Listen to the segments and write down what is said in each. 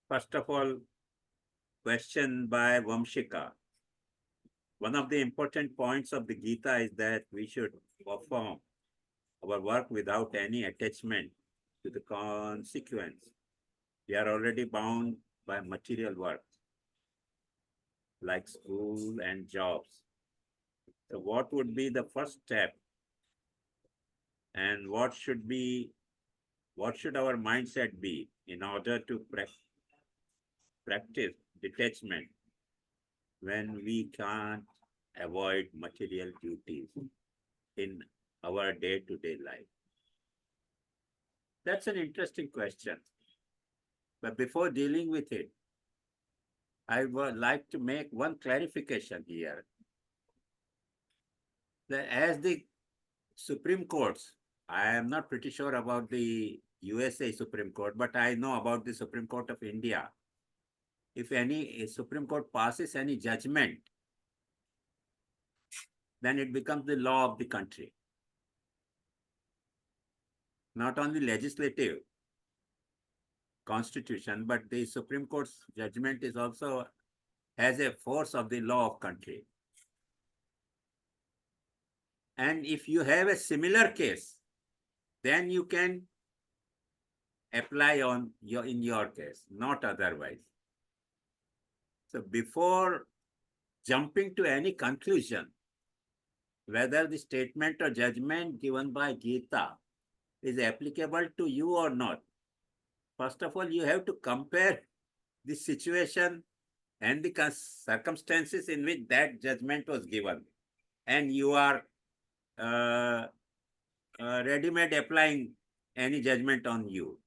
First of all, question by Vamshika. One of the important points of the Gita is that we should perform our work without any attachment to the consequence. We are already bound by material work, like school and jobs. So what would be the first step? And what should our mindset be in order to practice detachment when we can't avoid material duties in our day-to-day life? That's an interesting question. But before dealing with it, I would like to make one clarification here. That as the Supreme Courts, I am not pretty sure about the USA Supreme Court, but I know about the Supreme Court of India. If any Supreme Court passes any judgment, then it becomes the law of the country. Not only legislative constitution, but the Supreme Court's judgment is also has a force of the law of country. And if you have a similar case, then you can apply in your case, not otherwise. So before jumping to any conclusion, whether the statement or judgment given by Gita is applicable to you or not, first of all, you have to compare the situation and the circumstances in which that judgment was given. And you are ready-made applying any judgment on you.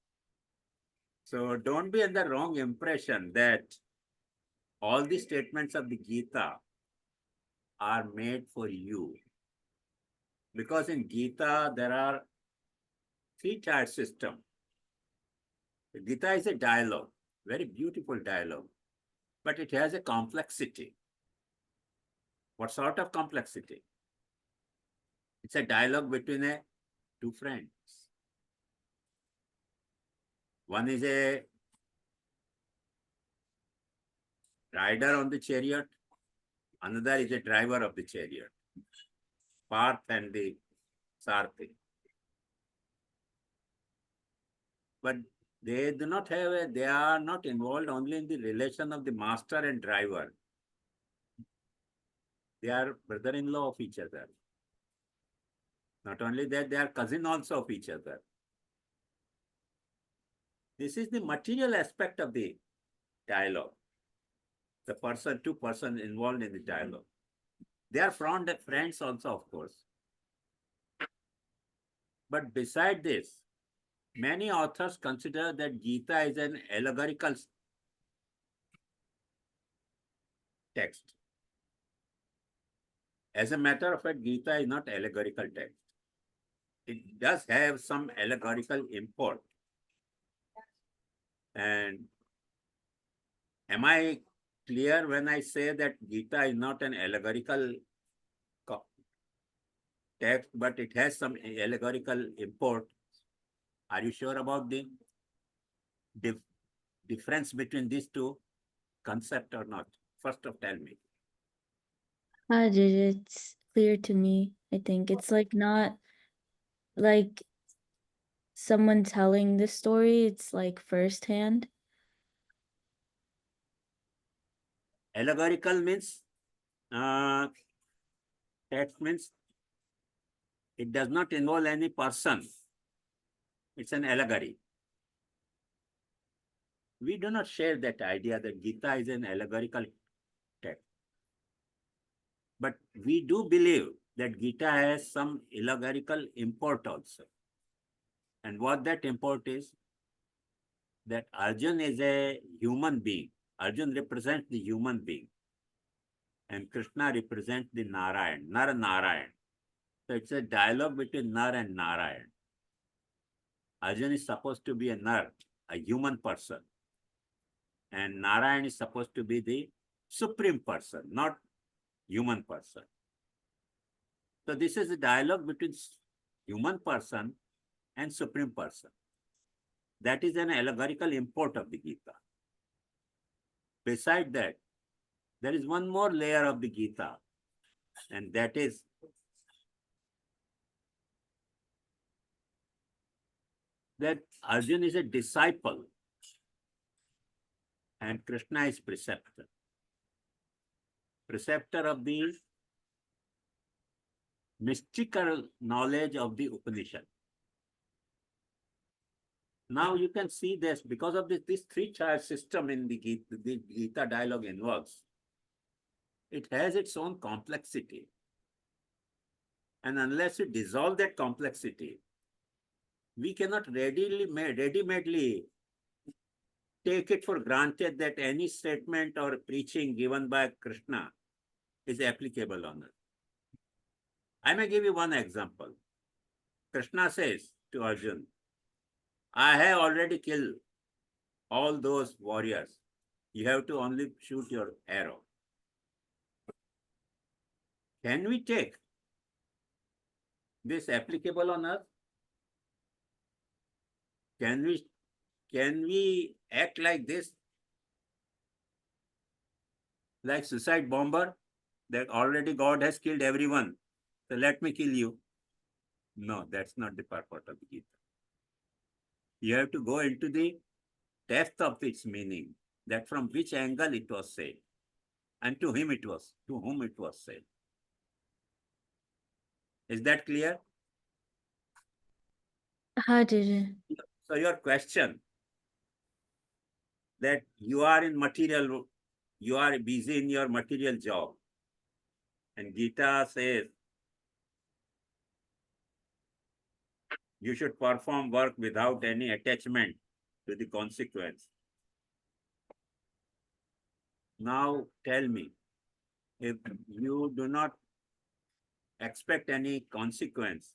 So don't be under wrong impression that all the statements of the Gita are made for you. Because in Gita, there are three-tier system. The Gita is a dialogue, very beautiful dialogue, but it has a complexity. What sort of complexity? It's a dialogue between two friends. One is a rider on the chariot, another is a driver of the chariot, Parth and the Sarthi. But they do not have they are not involved only in the relation of the master and driver. They are brother-in-law of each other. Not only that, they are cousin also of each other. This is the material aspect of the dialogue. The two persons involved in the dialogue. They are friends also, of course. But beside this, many authors consider that Gita is an allegorical text. As a matter of fact, Gita is not allegorical text. It does have some allegorical import. And am I clear when I say that Gita is not an allegorical text, but it has some allegorical import? Are you sure about the difference between these two concepts or not? First of tell me. It's clear to me. I think it's like not like someone telling the story, it's like firsthand. Allegorical means text means it does not involve any person. It's an allegory. We do not share that idea that Gita is an allegorical text. But we do believe that Gita has some allegorical import also. And what that import is, that Arjun is a human being. Arjun represents the human being. And Krishna represents the Narayan, Nar Narayan. So it's a dialogue between Nar and Narayan. Arjun is supposed to be a Nar, a human person. And Narayan is supposed to be the supreme person, not human person. So this is a dialogue between human person and supreme person. That is an allegorical import of the Gita. Beside that, there is one more layer of the Gita, and that is that Arjuna is a disciple and Krishna is preceptor. Preceptor of the mystical knowledge of the Upanishad. Now you can see this because of this three-tier system in the Gita dialogue involves. It has its own complexity. And unless we dissolve that complexity, we cannot ready-madely take it for granted that any statement or preaching given by Krishna is applicable on us. I may give you one example. Krishna says to Arjuna, I have already killed all those warriors. You have to only shoot your arrow. Can we take this applicable on us? Can we act like this? Like suicide bomber, that already God has killed everyone. So let me kill you. No, that's not the purport of the Gita. You have to go into the depth of its meaning, that from which angle it was said, and to whom it was said. Is that clear? How did it? So your question that you are busy in your material job, and Gita says you should perform work without any attachment to the consequence. Now tell me, if you do not expect any consequence,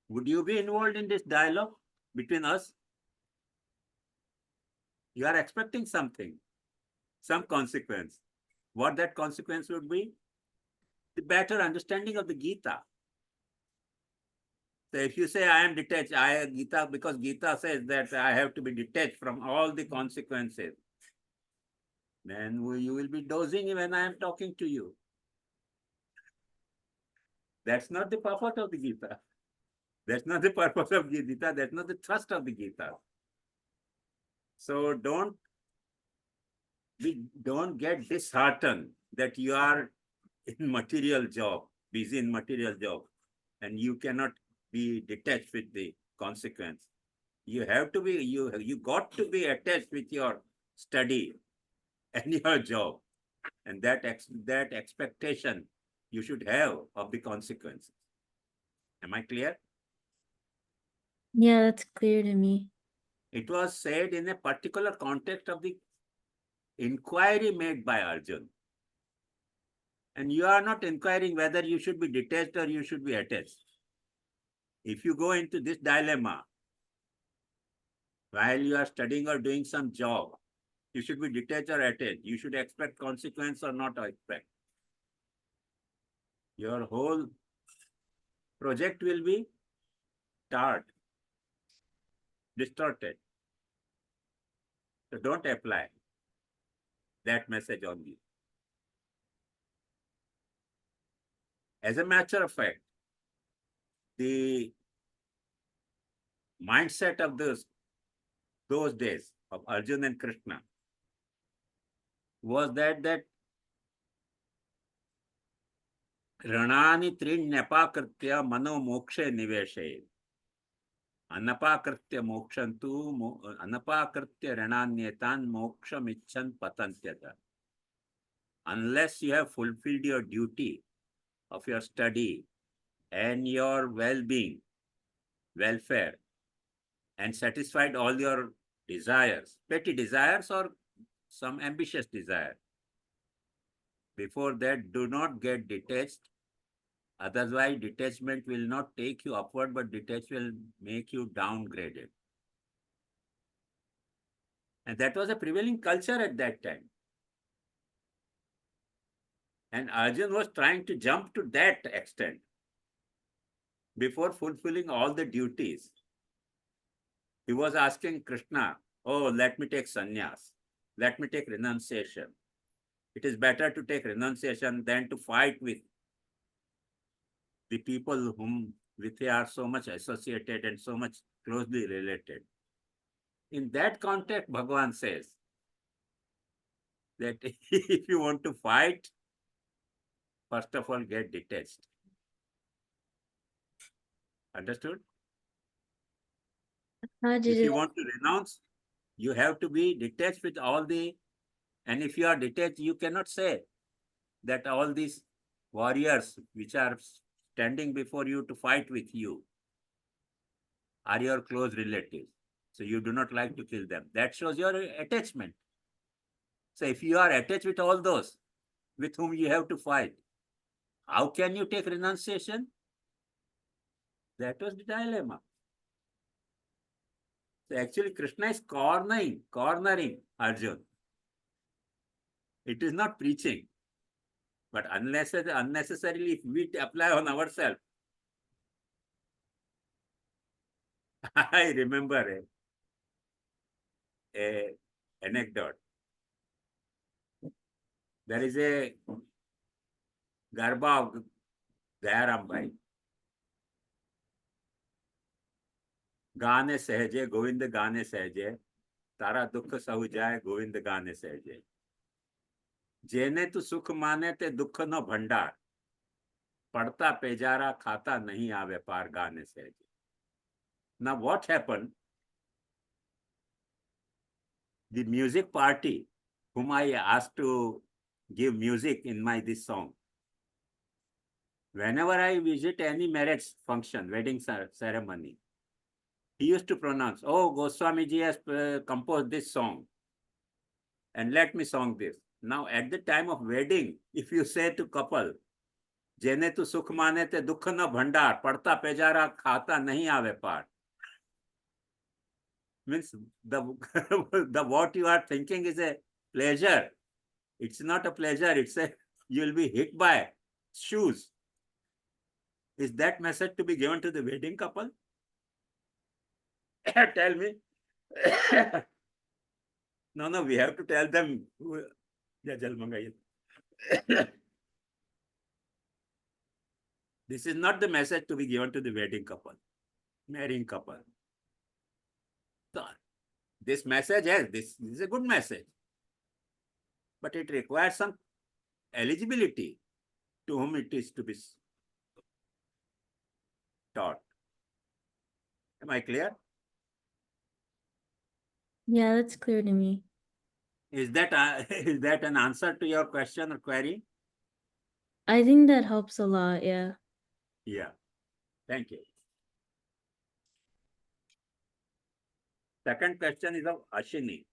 would you be involved in this dialogue between us? You are expecting something, some consequence. What that consequence would be? The better understanding of the Gita. So if you say I am detached, because Gita says that I have to be detached from all the consequences, then you will be dozing when I am talking to you. That's not the purpose of the Gita. That's not the purpose of the Gita. That's not the thrust of the Gita. So don't get disheartened that you are in material job, busy in material job, and you cannot be detached with the consequence. You have to be, you got to be attached with your study and your job, and that expectation you should have of the consequences. Am I clear? Yeah, that's clear to me. It was said in a particular context of the inquiry made by Arjun. And you are not inquiring whether you should be detached or you should be attached. If you go into this dilemma while you are studying or doing some job, you should be detached or attached. You should expect consequence or not expect. Your whole project will be tarred, distorted. So don't apply that message on you. As a matter of fact, the mindset of those days of Arjun and Krishna was that Ranani trinyapakritya mano mokshe niveshe. Anapakritya mokshantu anapakritya rananyetan moksham icchan patantyata. Unless you have fulfilled your duty of your study and your well-being, welfare, and satisfied all your desires, petty desires or some ambitious desire, before that, do not get detached. Otherwise, detachment will not take you upward, but detachment will make you downgraded. And that was a prevailing culture at that time. And Arjun was trying to jump to that extent before fulfilling all the duties. He was asking Krishna, oh, let me take sannyas. Let me take renunciation. It is better to take renunciation than to fight with the people whom with they are so much associated and so much closely related. In that context, Bhagavan says that if you want to fight, first of all, get detached. Understood? How did If it? you want to renounce, you have to be detached with all the, and if you are detached, you cannot say that all these warriors which are standing before you to fight with you are your close relatives. So you do not like to kill them. That shows your attachment. So if you are attached with all those with whom you have to fight, how can you take renunciation? That was the dilemma. So actually Krishna is cornering Arjun. It is not preaching. But unnecessarily, if we apply on ourselves, I remember a anecdote. There is a Garba of Dayarambai. गाने सहजे गोविंद गाने सहजे तारा दुख सहु जाए गोविंद गाने सहजे जेने तू सुख माने ते दुख न भंडार पड़ता पेजारा खाता नहीं आवे पार गाने सहजे. Now what happened? The music party whom I asked to give music in my this song, whenever I visit any marriage function, wedding ceremony, he used to pronounce, oh, Goswamiji has composed this song and let me sing this. Now, at the time of wedding, if you say to couple, जेने तू सुख माने ते दुख न भंडार पड़ता पेजारा खाता नहीं आवे पार, means the what you are thinking is a pleasure. It's not a pleasure. It's a you will be hit by shoes. Is that message to be given to the wedding couple? Tell me. No, we have to tell them. This is not the message to be given to the wedding couple, marrying couple. So, this message, yes, this is a good message, but it requires some eligibility to whom it is to be taught. Am I clear? Yeah, that's clear to me. Is that is that an answer to your question or query? I think that helps a lot. Yeah. Yeah. Thank you. Second question is of Ashini.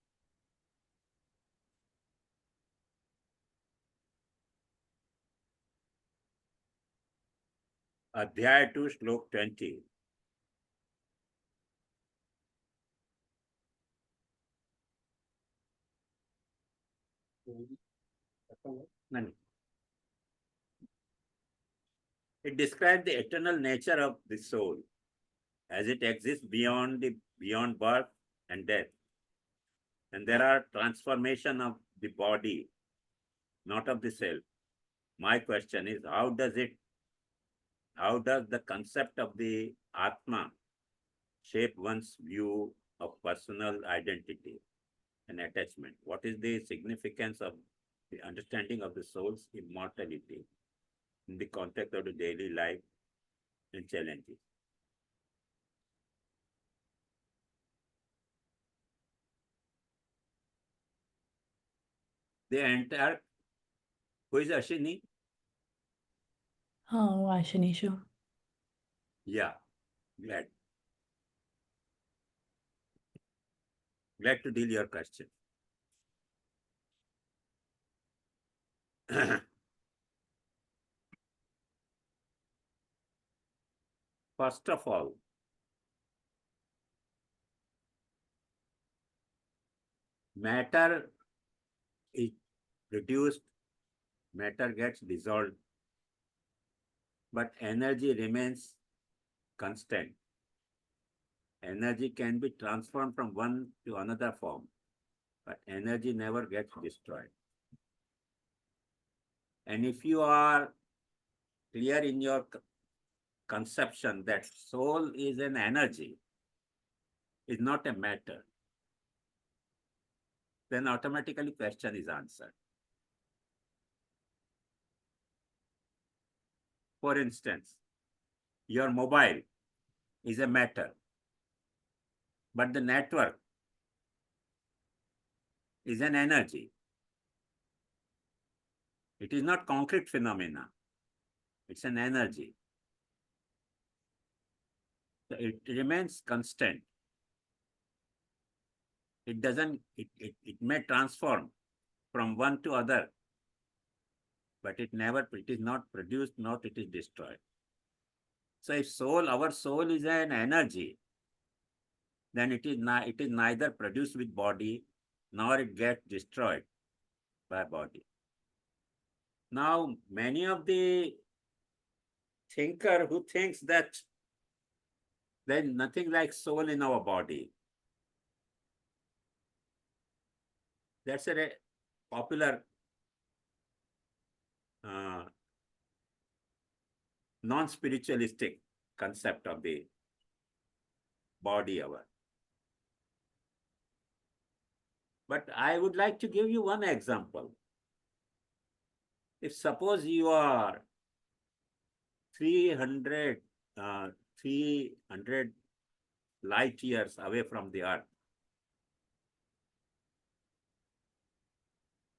Adhyaya 2, Shlok 20. No. It describes the eternal nature of the soul as it exists beyond birth and death. And there are transformation of the body, not of the self. My question is, how does the concept of the Atma shape one's view of personal identity and attachment? What is the significance of the understanding of the soul's immortality in the context of the daily life and challenges? The entire, who is Ashini? Oh, Ashanisha. Yeah, glad. Glad to deal your question. First of all, matter is reduced, matter gets dissolved, but energy remains constant. energy can be transformed from one to another form, but energy never gets destroyed. And if you are clear in your conception that soul is an energy, is not a matter, then automatically question is answered. For instance, your mobile is a matter, but the network is an energy. It is not concrete phenomena. It's an energy. So it remains constant. It doesn't, it may transform from one to other, but it is not produced, not it is destroyed. So if our soul is an energy, then it is neither produced with body, nor it gets destroyed by body. Now, many of the thinker who thinks that there is nothing like soul in our body, that's a popular non-spiritualistic concept of the body hour. But I would like to give you one example. If suppose you are 300 light years away from the earth,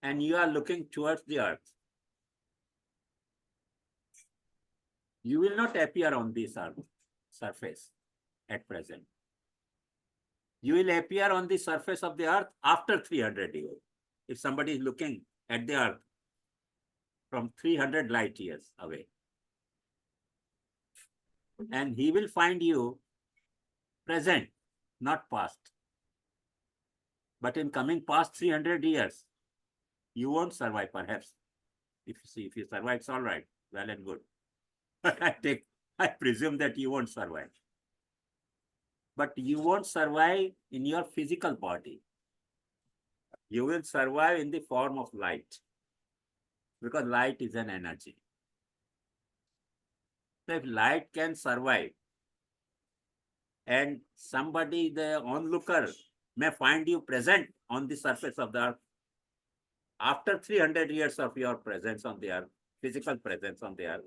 and you are looking towards the earth, you will not appear on this earth surface at present. You will appear on the surface of the earth after 300 years. If somebody is looking at the earth from 300 light years away, and he will find you present, not past. But in coming past 300 years, you won't survive, perhaps. If you survive, it's all right, well and good. But I presume that you won't survive. But you won't survive in your physical body. You will survive in the form of light, because light is an energy. So if light can survive, and somebody, the onlooker, may find you present on the surface of the earth after 300 years of your presence on the earth, physical presence on the earth,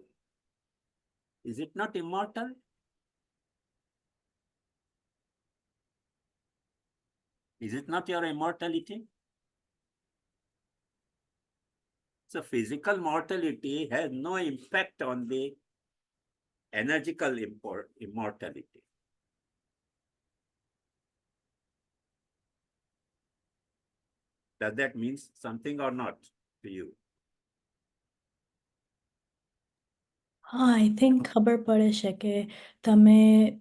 is it not immortal? Is it not your immortality? So physical mortality has no impact on the energical immortality. Does that mean something or not to you? I think ખબર પડે છે કે તમે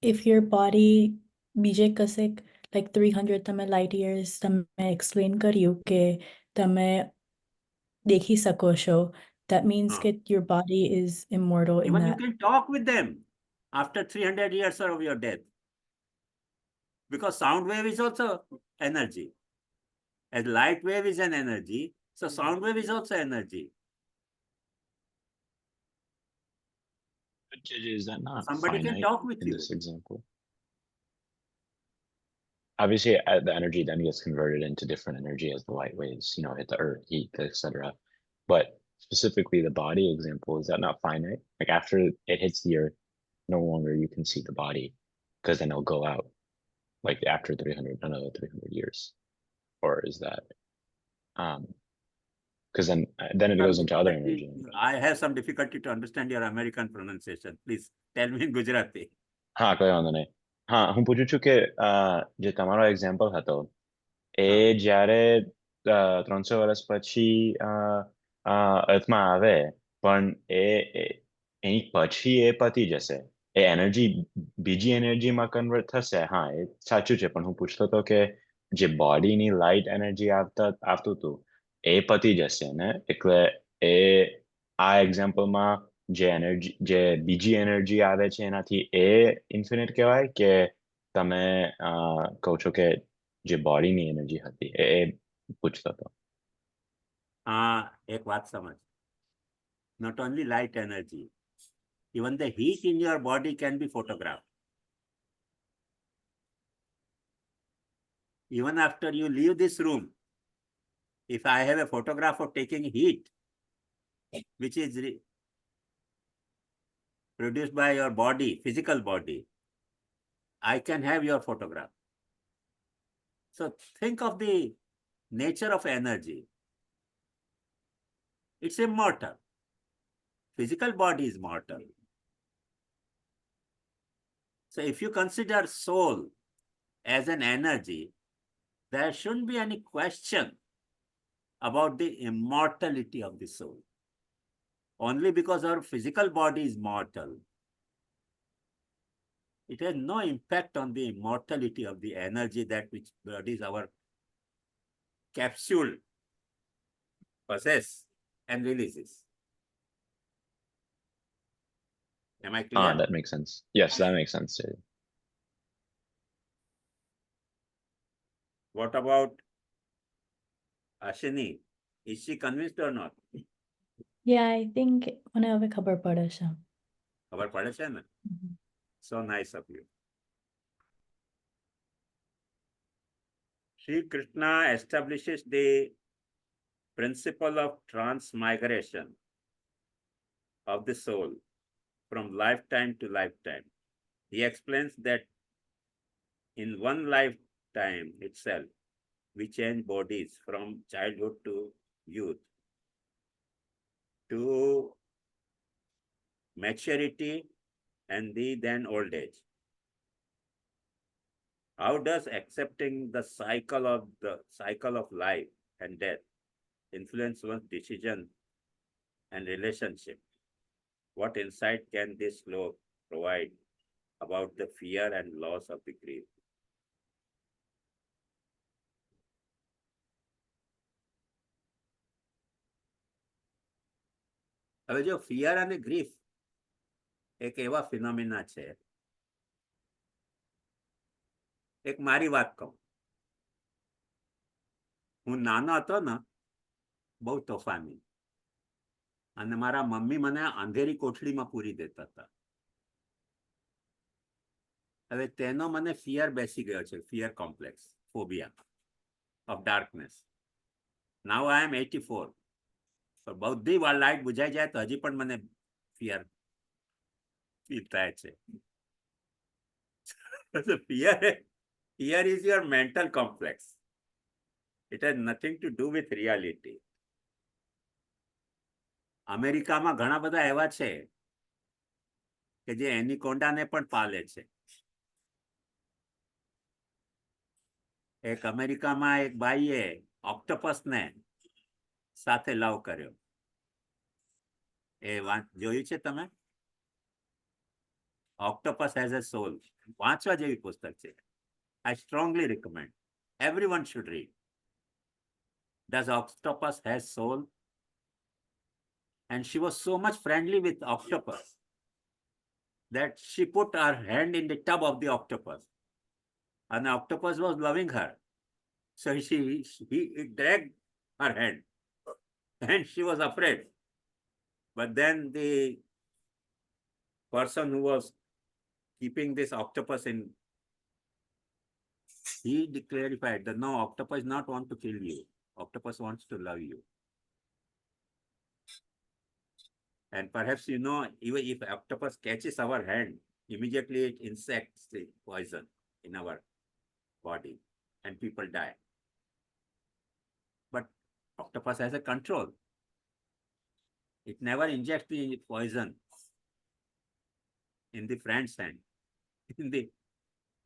if your body બીજે કશેક like 300 તમે light years તમે explain કર્યું કે તમે देखी सको છો, that means that your body is immortal in Even that. you can talk with them after 300 years of your death, because sound wave is also energy. As light wave is an energy, so sound wave is also energy. But is that not Somebody can finite talk with in you. this example? Obviously, the energy then gets converted into different energy as the light waves, hit the earth, heat, etc. But specifically, the body example, is that not finite? Like after it hits the earth, no longer you can see the body, because then it'll go out, like after 300 years, or is that? Because then it goes into other energy. I have some difficulty to understand your American pronunciation. Please tell me in Gujarati. હા કઈ વાંધો નહીં. હા હું પૂછું છું કે જે તમારો એક્ઝામ્પલ હતો એ જ્યારે 300 વર્ષ પછી અર્થમાં આવે પણ એની પછી એ પતી જશે, એ એનર્જી બીજી એનર્જીમાં કન્વર્ટ થશે. હા એ સાચું છે, પણ હું પૂછતો હતો કે જે બોડીની લાઇટ એનર્જી આવતું હતું એ પતી જશે ને, એટલે એ આ એક્ઝામ્પલમાં જે બીજી એનર્જી આવે છે એનાથી એ ઇન્ફિનિટ કહેવાય કે તમે કહો છો કે જે બોડીની એનર્જી હતી એ પૂછતો હતો. એક વાત સમજ. Not only light energy, even the heat in your body can be photographed. Even after you leave this room, if I have a photograph of taking heat, which is produced by your body, physical body, I can have your photograph. So think of the nature of energy. It's immortal. Physical body is mortal. So if you consider soul as an energy, there shouldn't be any question about the immortality of the soul. Only because our physical body is mortal, it has no impact on the immortality of the energy that which is our capsule possess and releases. Am I clear? That makes sense. Yes, that makes sense. What about Ashini? Is she convinced or not? Yeah, I think મને હવે ખબર પડે છે. ખબર પડે છે ને? So nice of you. Sri Krishna establishes the principle of transmigration of the soul from lifetime to lifetime. He explains that in one lifetime itself, we change bodies from childhood to youth, to maturity, and then old age. How does accepting the cycle of life and death influence one's decision and relationship? What insight can this law provide about the fear and loss of the grief? હવે જો fear અને grief એક એવા phenomena છે. એક મારી વાત કહું. હું નાનો હતો ને, બહુ તોફાની, અને મારા મમ્મી મને અંધેરી કોઠડીમાં પૂરી દેતા હતા. હવે તેનો મને ફિયર બેસી ગયો છે, fear complex, phobia of darkness. Now I am 84. બધી લાઇટ બુઝાઈ જાય તો હજી પણ મને ફિયર ફીલ થાય છે. Fear is your mental complex. It has nothing to do with reality. અમેરિકામાં ઘણા બધા એવા છે કે જે એનિકોન્ડાને પણ પાલે છે. એક અમેરિકામાં એક ભાઈએ ઓક્ટોપસને સાથે લવ કર્યો. એ જોયું છે તમે? ઓક્ટોપસ હેઝ અ સોલ. વાંચવા જેવી પુસ્તક છે. I strongly recommend. Everyone should read. Does octopus has soul? And she was so much friendly with octopus that she put her hand in the tub of the octopus. And the octopus was loving her. So he dragged her hand and she was afraid. But then the person who was keeping this octopus in, he clarified that no, octopus not want to kill you. Octopus wants to love you. And perhaps you know, even if octopus catches our hand, immediately it injects the poison in our body and people die. But octopus has a control. It never injects the poison in the friend's hand,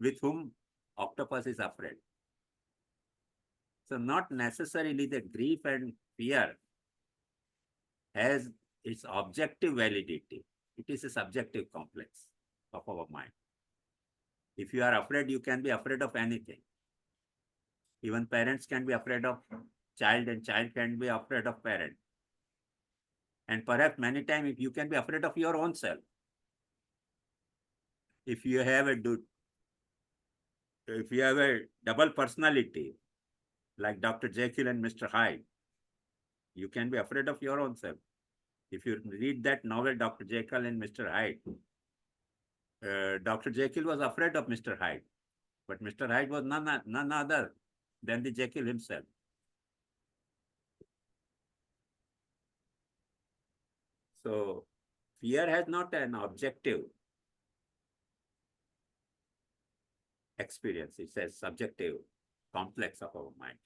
with whom octopus is afraid. So not necessarily the grief and fear has its objective validity. It is a subjective complex of our mind. If you are afraid, you can be afraid of anything. Even parents can be afraid of child and child can be afraid of parent. And perhaps many times you can be afraid of your own self. If you have a So if you have a double personality, like Dr. Jekyll and Mr. Hyde, you can be afraid of your own self. If you read that novel, Dr. Jekyll and Mr. Hyde, Dr. Jekyll was afraid of Mr. Hyde, but Mr. Hyde was none other than the Jekyll himself. So fear has not an objective experience. It's a subjective complex of our mind.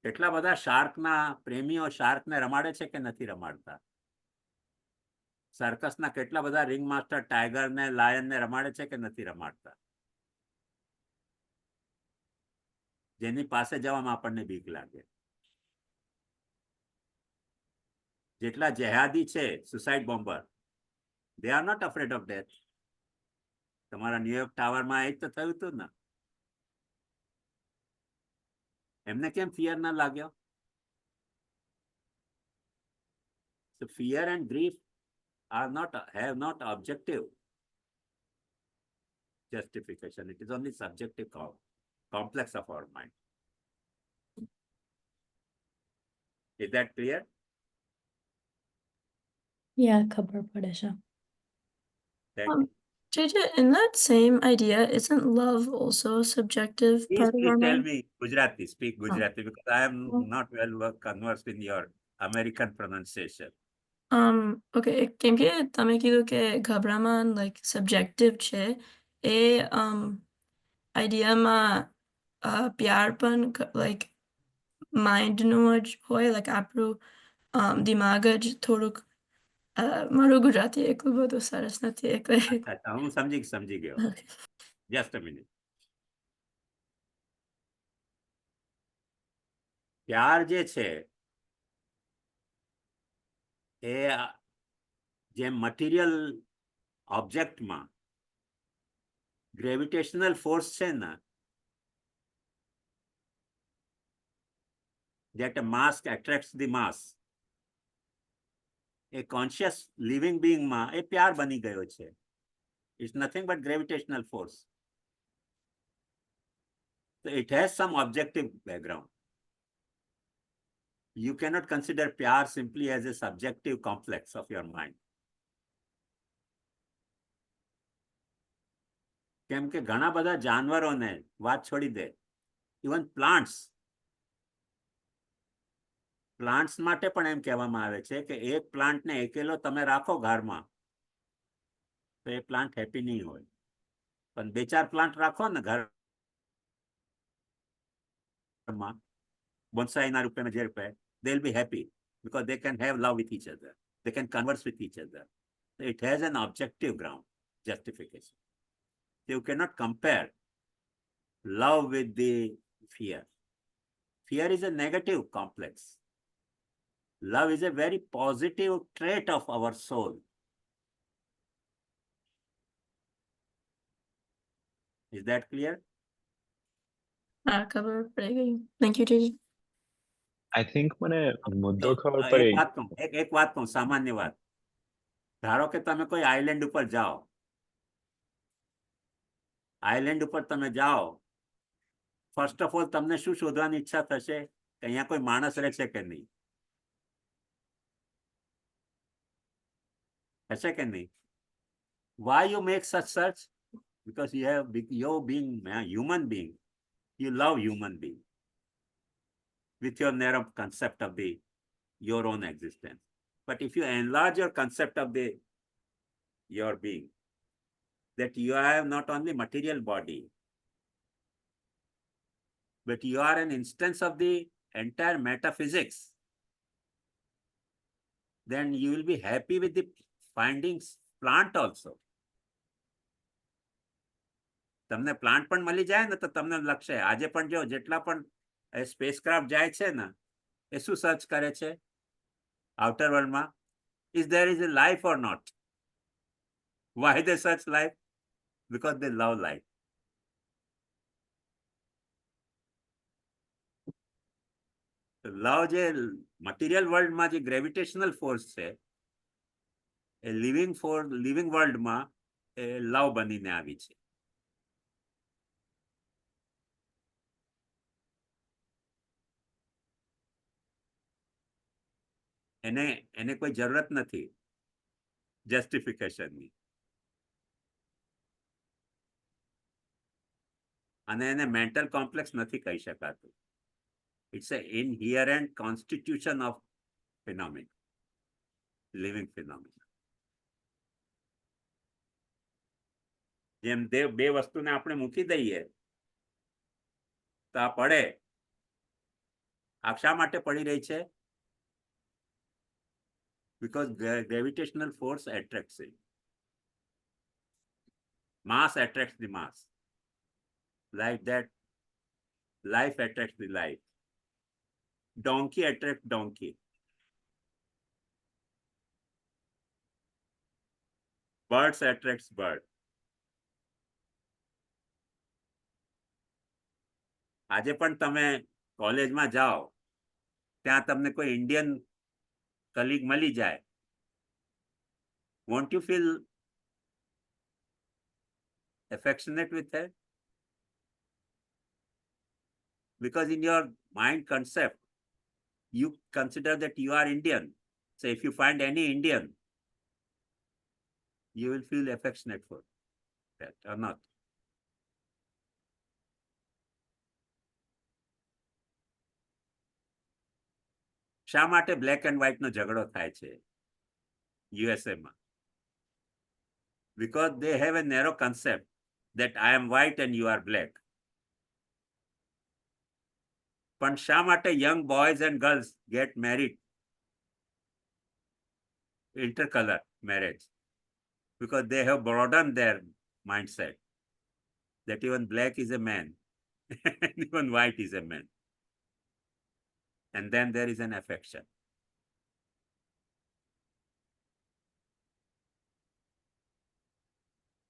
કેટલા બધા શાર્કના પ્રેમીઓ શાર્કને રમાડે છે કે નથી રમાડતા? સર્કસના કેટલા બધા ring master ટાઈગરને લાયનને રમાડે છે કે નથી રમાડતા? જેની પાસે જવામાં આપણને બીક લાગે. જેટલા જેહાદી છે suicide bomber, they are not afraid of death. તમારા ન્યુયોર્ક ટાવરમાં એ જ તો થયું હતું ને. એમને કેમ ફિયર ના લાગ્યો? So fear and grief have not objective justification. It is only subjective complex of our mind. Is that clear? Yeah, खबर पड़े છે. That JJ, in that same idea, isn't love also a subjective please, part of our tell mind? me Gujarati, speak Gujarati, because I am Oh. not well conversed in your American pronunciation. Okay, કેમ કે તમે કીધું કે ગભરામણ like subjective છે એ idea માં પ્યાર પણ like mind નું જ હોય like આપણું દિમાગ જ થોડુંક મારું ગુજરાતી એટલું બધું સરસ નથી એટલે અચ્છા, હું સમજી ગયો. Just a minute. પ્યાર જે છે એ જે મટીરિયલ ઓબ્જેક્ટમાં ગ્રેવિટેશનલ ફોર્સ છે ને, that a mass attracts the mass, a conscious living being માં એ પ્યાર બની ગયો છે. It's nothing but gravitational force. So it has some objective background. You cannot consider pyar simply as a subjective complex of your mind. કેમ કે ઘણા બધા જાનવરોને વાત છોડી દે, ઇવન પ્લાન્ટ્સ માટે પણ એમ કહેવામાં આવે છે કે એક પ્લાન્ટને એકેલો તમે રાખો ઘરમાં તો એ પ્લાન્ટ હેપી નહીં હોય, પણ બે ચાર પ્લાન્ટ રાખો ને ઘરમાં બોન્સાઈના રૂપે જે રૂપે, they'll be happy because they can have love with each other, they can converse with each other. It has an objective ground justification. You cannot compare love with the fear. Fear is a negative complex. Love is a very positive trait of our soul. Is that clear? ખબર પડી ગઈ. Thank you, JJ. I think મને મુદ્દો ખબર એક પડી. વાત કહું, સામાન્ય વાત. ધારો કે તમે કોઈ આઈલેન્ડ ઉપર જાઓ, આઈલેન્ડ ઉપર તમે જાઓ, ફર્સ્ટ ઓફ ઓલ તમને શું શોધવાની ઈચ્છા થશે કે અહીંયા કોઈ માણસ રહે છે કે નહીં? હશે કે નહીં? Why you make such search? Because you're being a human being. You love human being with your narrow concept of your own existence. But if you enlarge your concept of your being, that you have not only material body, but you are an instance of the entire metaphysics, then you will be happy with the findings plant also. તમને plant પણ મળી જાય ને તો તમને લગશે. આજે પણ જો જેટલા પણ સ્પેસ ક્રાફ્ટ જાય છે ને એ શું સર્ચ કરે છે આઉટર વર્લ્ડમાં? Is there is a life or not? Why they search life? Because they love life. લવ જે મટીરિયલ વર્લ્ડમાં જે ગ્રેવિટેશનલ ફોર્સ છે એ લિવિંગ વર્લ્ડમાં એ લવ બનીને આવી છે. એને કોઈ જરૂરત નથી જસ્ટિફિકેશનની, અને એને મેન્ટલ કોમ્પ્લેક્સ નથી કહી શકાતું. It's a inherent constitution of phenomena, living phenomena. જેમ બે વસ્તુને આપણે મૂકી દઈએ તો આ પડે. આ શા માટે પડી રહી છે? Because gravitational force attracts it. Mass attracts the mass. Like that, life attracts the life. Donkey attracts donkey. Birds attracts bird. આજે પણ તમે કોલેજમાં જાઓ, ત્યાં તમને કોઈ ઇન્ડિયન કલીગ મળી જાય, won't you feel affectionate with her? Because in your mind concept, you consider that you are Indian. So if you find any Indian, you will feel affectionate for that or not. શા માટે black and white નો ઝઘડો થાય છે USA માં? Because they have a narrow concept that I am white and you are black. પણ શા માટે young boys and girls get married intercolor marriage? Because they have broadened their mindset that even black is a man and even white is a man. And then there is an affection.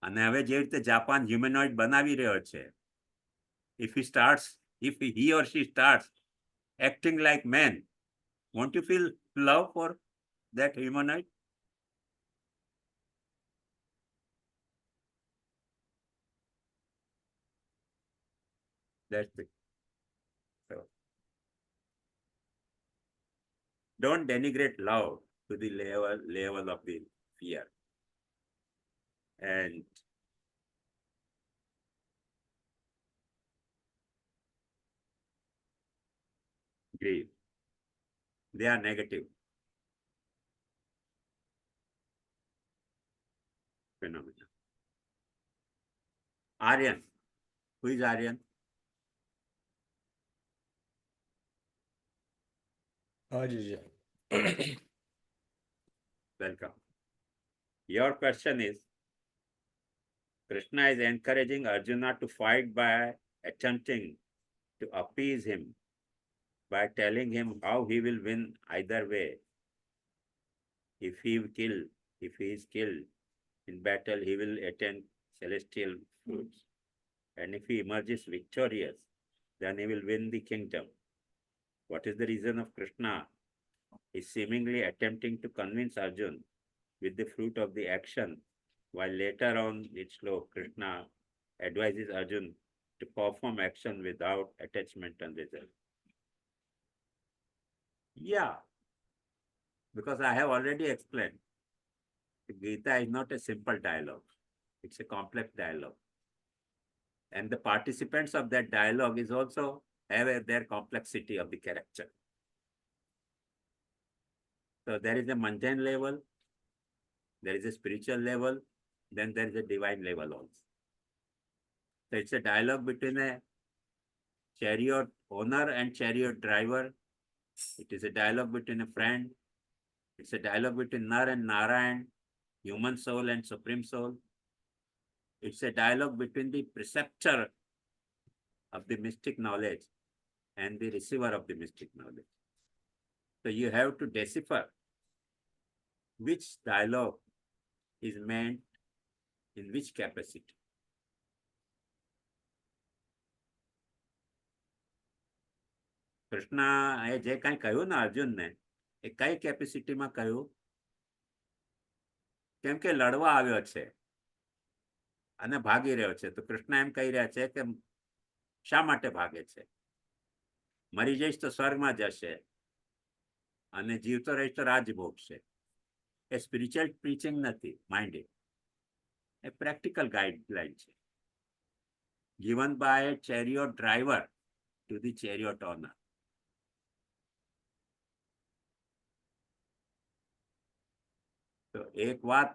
અને હવે જે રીતે Japan હ્યુમેનોઇડ બનાવી રહ્યો છે, if he or she starts acting like men, won't you feel love for that humanoid? That's the so don't denigrate love to the level of the fear. And grief. They are negative phenomena. Aryan. Who is Aryan? Welcome. Your question is, Krishna is encouraging Arjuna to fight by attempting to appease him, by telling him how he will win either way. If he is killed in battle, he will attain celestial fruits. And if he emerges victorious, then he will win the kingdom. What is the reason of Krishna is seemingly attempting to convince Arjuna with the fruit of the action, while later on its slow, Krishna advises Arjuna to perform action without attachment and result? Yeah, because I have already explained, Gita is not a simple dialogue. It's a complex dialogue. And the participants of that dialogue is also have their complexity of the character. So there is a mundane level, there is a spiritual level, then there is a divine level also. So it's a dialogue between a chariot owner and chariot driver. It is a dialogue between a friend. It's a dialogue between Nar and Narayan, human soul and supreme soul. It's a dialogue between the preceptor of the mystic knowledge and the receiver of the mystic knowledge. So you have to decipher which dialogue is meant in which capacity. Krishna એ જે કઈ કહ્યું ને અર્જુનને, એ કઈ કેપેસિટીમાં કહ્યું? કેમ કે લડવા આવ્યો છે. અને ભાગી રહ્યો છે. તો કૃષ્ણ એમ કહી રહ્યા છે કે શા માટે ભાગે છે? મરી જઈશ તો સ્વર્ગમાં જશે અને જીવતો રહીશ તો રાજ ભોગશે. એ સ્પિરિચ્યુઅલ પ્રીચિંગ નથી, માઇન્ડેડ. એ પ્રેક્ટિકલ ગાઈડલાઈન છે, given by a chariot driver to the chariot owner. તો એક વાત,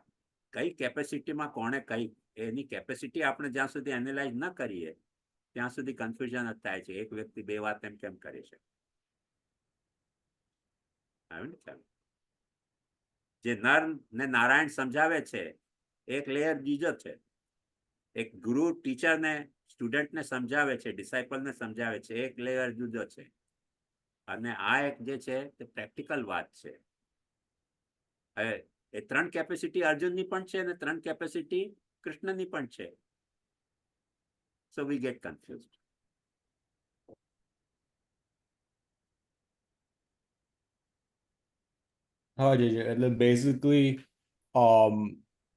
કઈ કેપેસિટીમાં કોણે કઈ, એની કેપેસિટી આપણે જ્યાં સુધી એનાલાઇઝ ન કરીએ ત્યાં સુધી કન્ફ્યુઝન જ થાય છે. એક વ્યક્તિ બે વાત એમ કેમ કરી શકે? જે નર ને નારાયણ સમજાવે છે, એક લેયર બીજો છે. એક ગુરુ ટીચરને સ્ટુડન્ટને સમજાવે છે, ડિસાઇપલને સમજાવે છે, એક લેયર જુદો છે. અને આ એક જે છે તે પ્રેક્ટિકલ વાત છે. હવે એ ત્રણ કેપેસિટી અર્જુનની પણ છે અને ત્રણ કેપેસિટી કૃષ્ણની પણ છે. સો વી ગેટ કન્ફ્યુઝડ. હા જી એટલે બેઝિકલી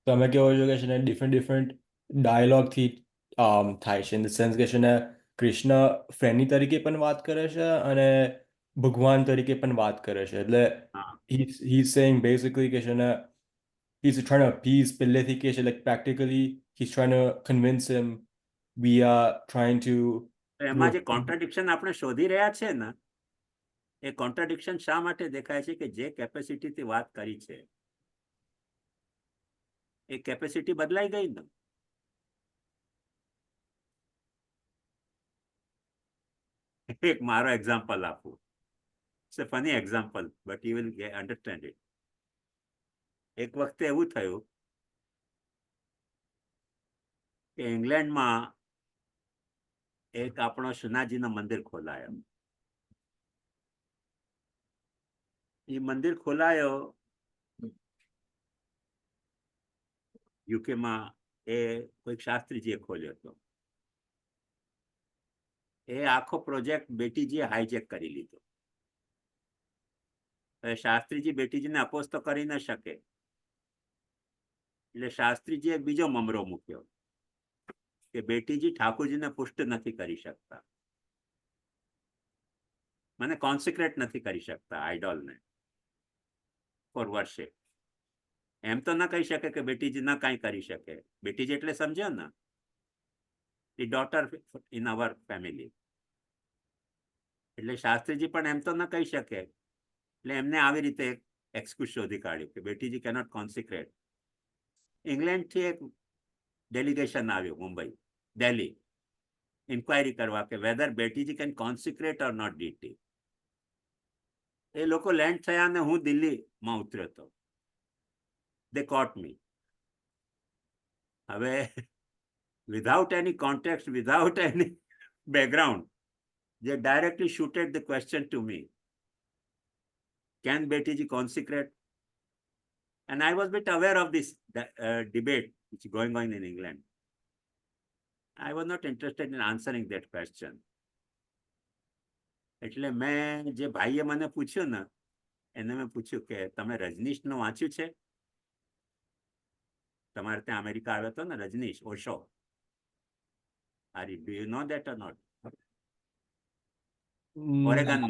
તમે કહો છો કે છે ને ડિફરન્ટ ડાયલોગથી થાય છે, ઇન ધ સેન્સ કે છે ને કૃષ્ણ ફ્રેન્ડની તરીકે પણ વાત કરે છે અને ભગવાન તરીકે પણ વાત કરે છે. એટલે he's saying basically કે છે ને he's trying to appease પહેલેથી કે છે, like practically he's trying to convince him, we are trying to એમાં જે કોન્ટ્રાડિક્શન આપણે શોધી રહ્યા છે ને, એ કોન્ટ્રાડિક્શન શા માટે દેખાય છે? કે જે કેપેસિટીથી વાત કરી છે એ કેપેસિટી બદલાઈ ગઈ ને. એક મારો એક્ઝામ્પલ આપું. It's a funny example, but you will understand it. એક વખતે એવું થયું કે ઇંગ્લેન્ડમાં એક આપણો સુનાજીનો મંદિર ખોલાયો. એ મંદિર ખોલાયો યુકેમાં. એ કોઈક શાસ્ત્રીજીએ ખોલ્યો હતો. એ આખો પ્રોજેક્ટ બેટીજીએ હાઈજેક કરી લીધો. શાસ્ત્રીજી બેટીજીને અપોઝ તો કરી ન શકે, એટલે શાસ્ત્રીજીએ બીજો મમરો મૂક્યો કે બેટીજી ઠાકોરજીને પુષ્ટ નથી કરી શકતા, મને કોન્સિક્રેટ નથી કરી શકતા આઈડોલને ફોર વર્ષિપ. એમ તો ન કહી શકે કે બેટીજી ન કાંઈ કરી શકે. બેટીજી એટલે સમજ્યો ને, the daughter in our family. એટલે શાસ્ત્રીજી પણ એમ તો ન કહી શકે. એટલે એમને આવી રીતે એક્સક્યુઝ શોધી કાઢ્યું કે બેટીજી કેનોટ કોન્સિક્રેટ. ઇંગ્લેન્ડથી એક ડેલિગેશન આવ્યું મુંબઈ, દિલ્હી, ઇન્ક્વાયરી કરવા કે વેધર બેટીજી કેન કોન્સિક્રેટ ઓર નોટ ડીટી. એ લોકો લેન્ડ થયા અને હું દિલ્હીમાં ઉતર્યો હતો. દે કોટ મી. હવે without any contact, without any background, they directly shooted the question to me, can Betiji consecrate? And I was a bit aware of this debate which is going on in England. I was not interested in answering that question. એટલે મેં જે ભાઈએ મને પૂછ્યું ને, એને મેં પૂછ્યું કે તમે રજનીશનું વાંચ્યું છે? તમારે ત્યાં અમેરિકા આવ્યો હતો ને Rajnish Osho. Do you know that or not? Oregon.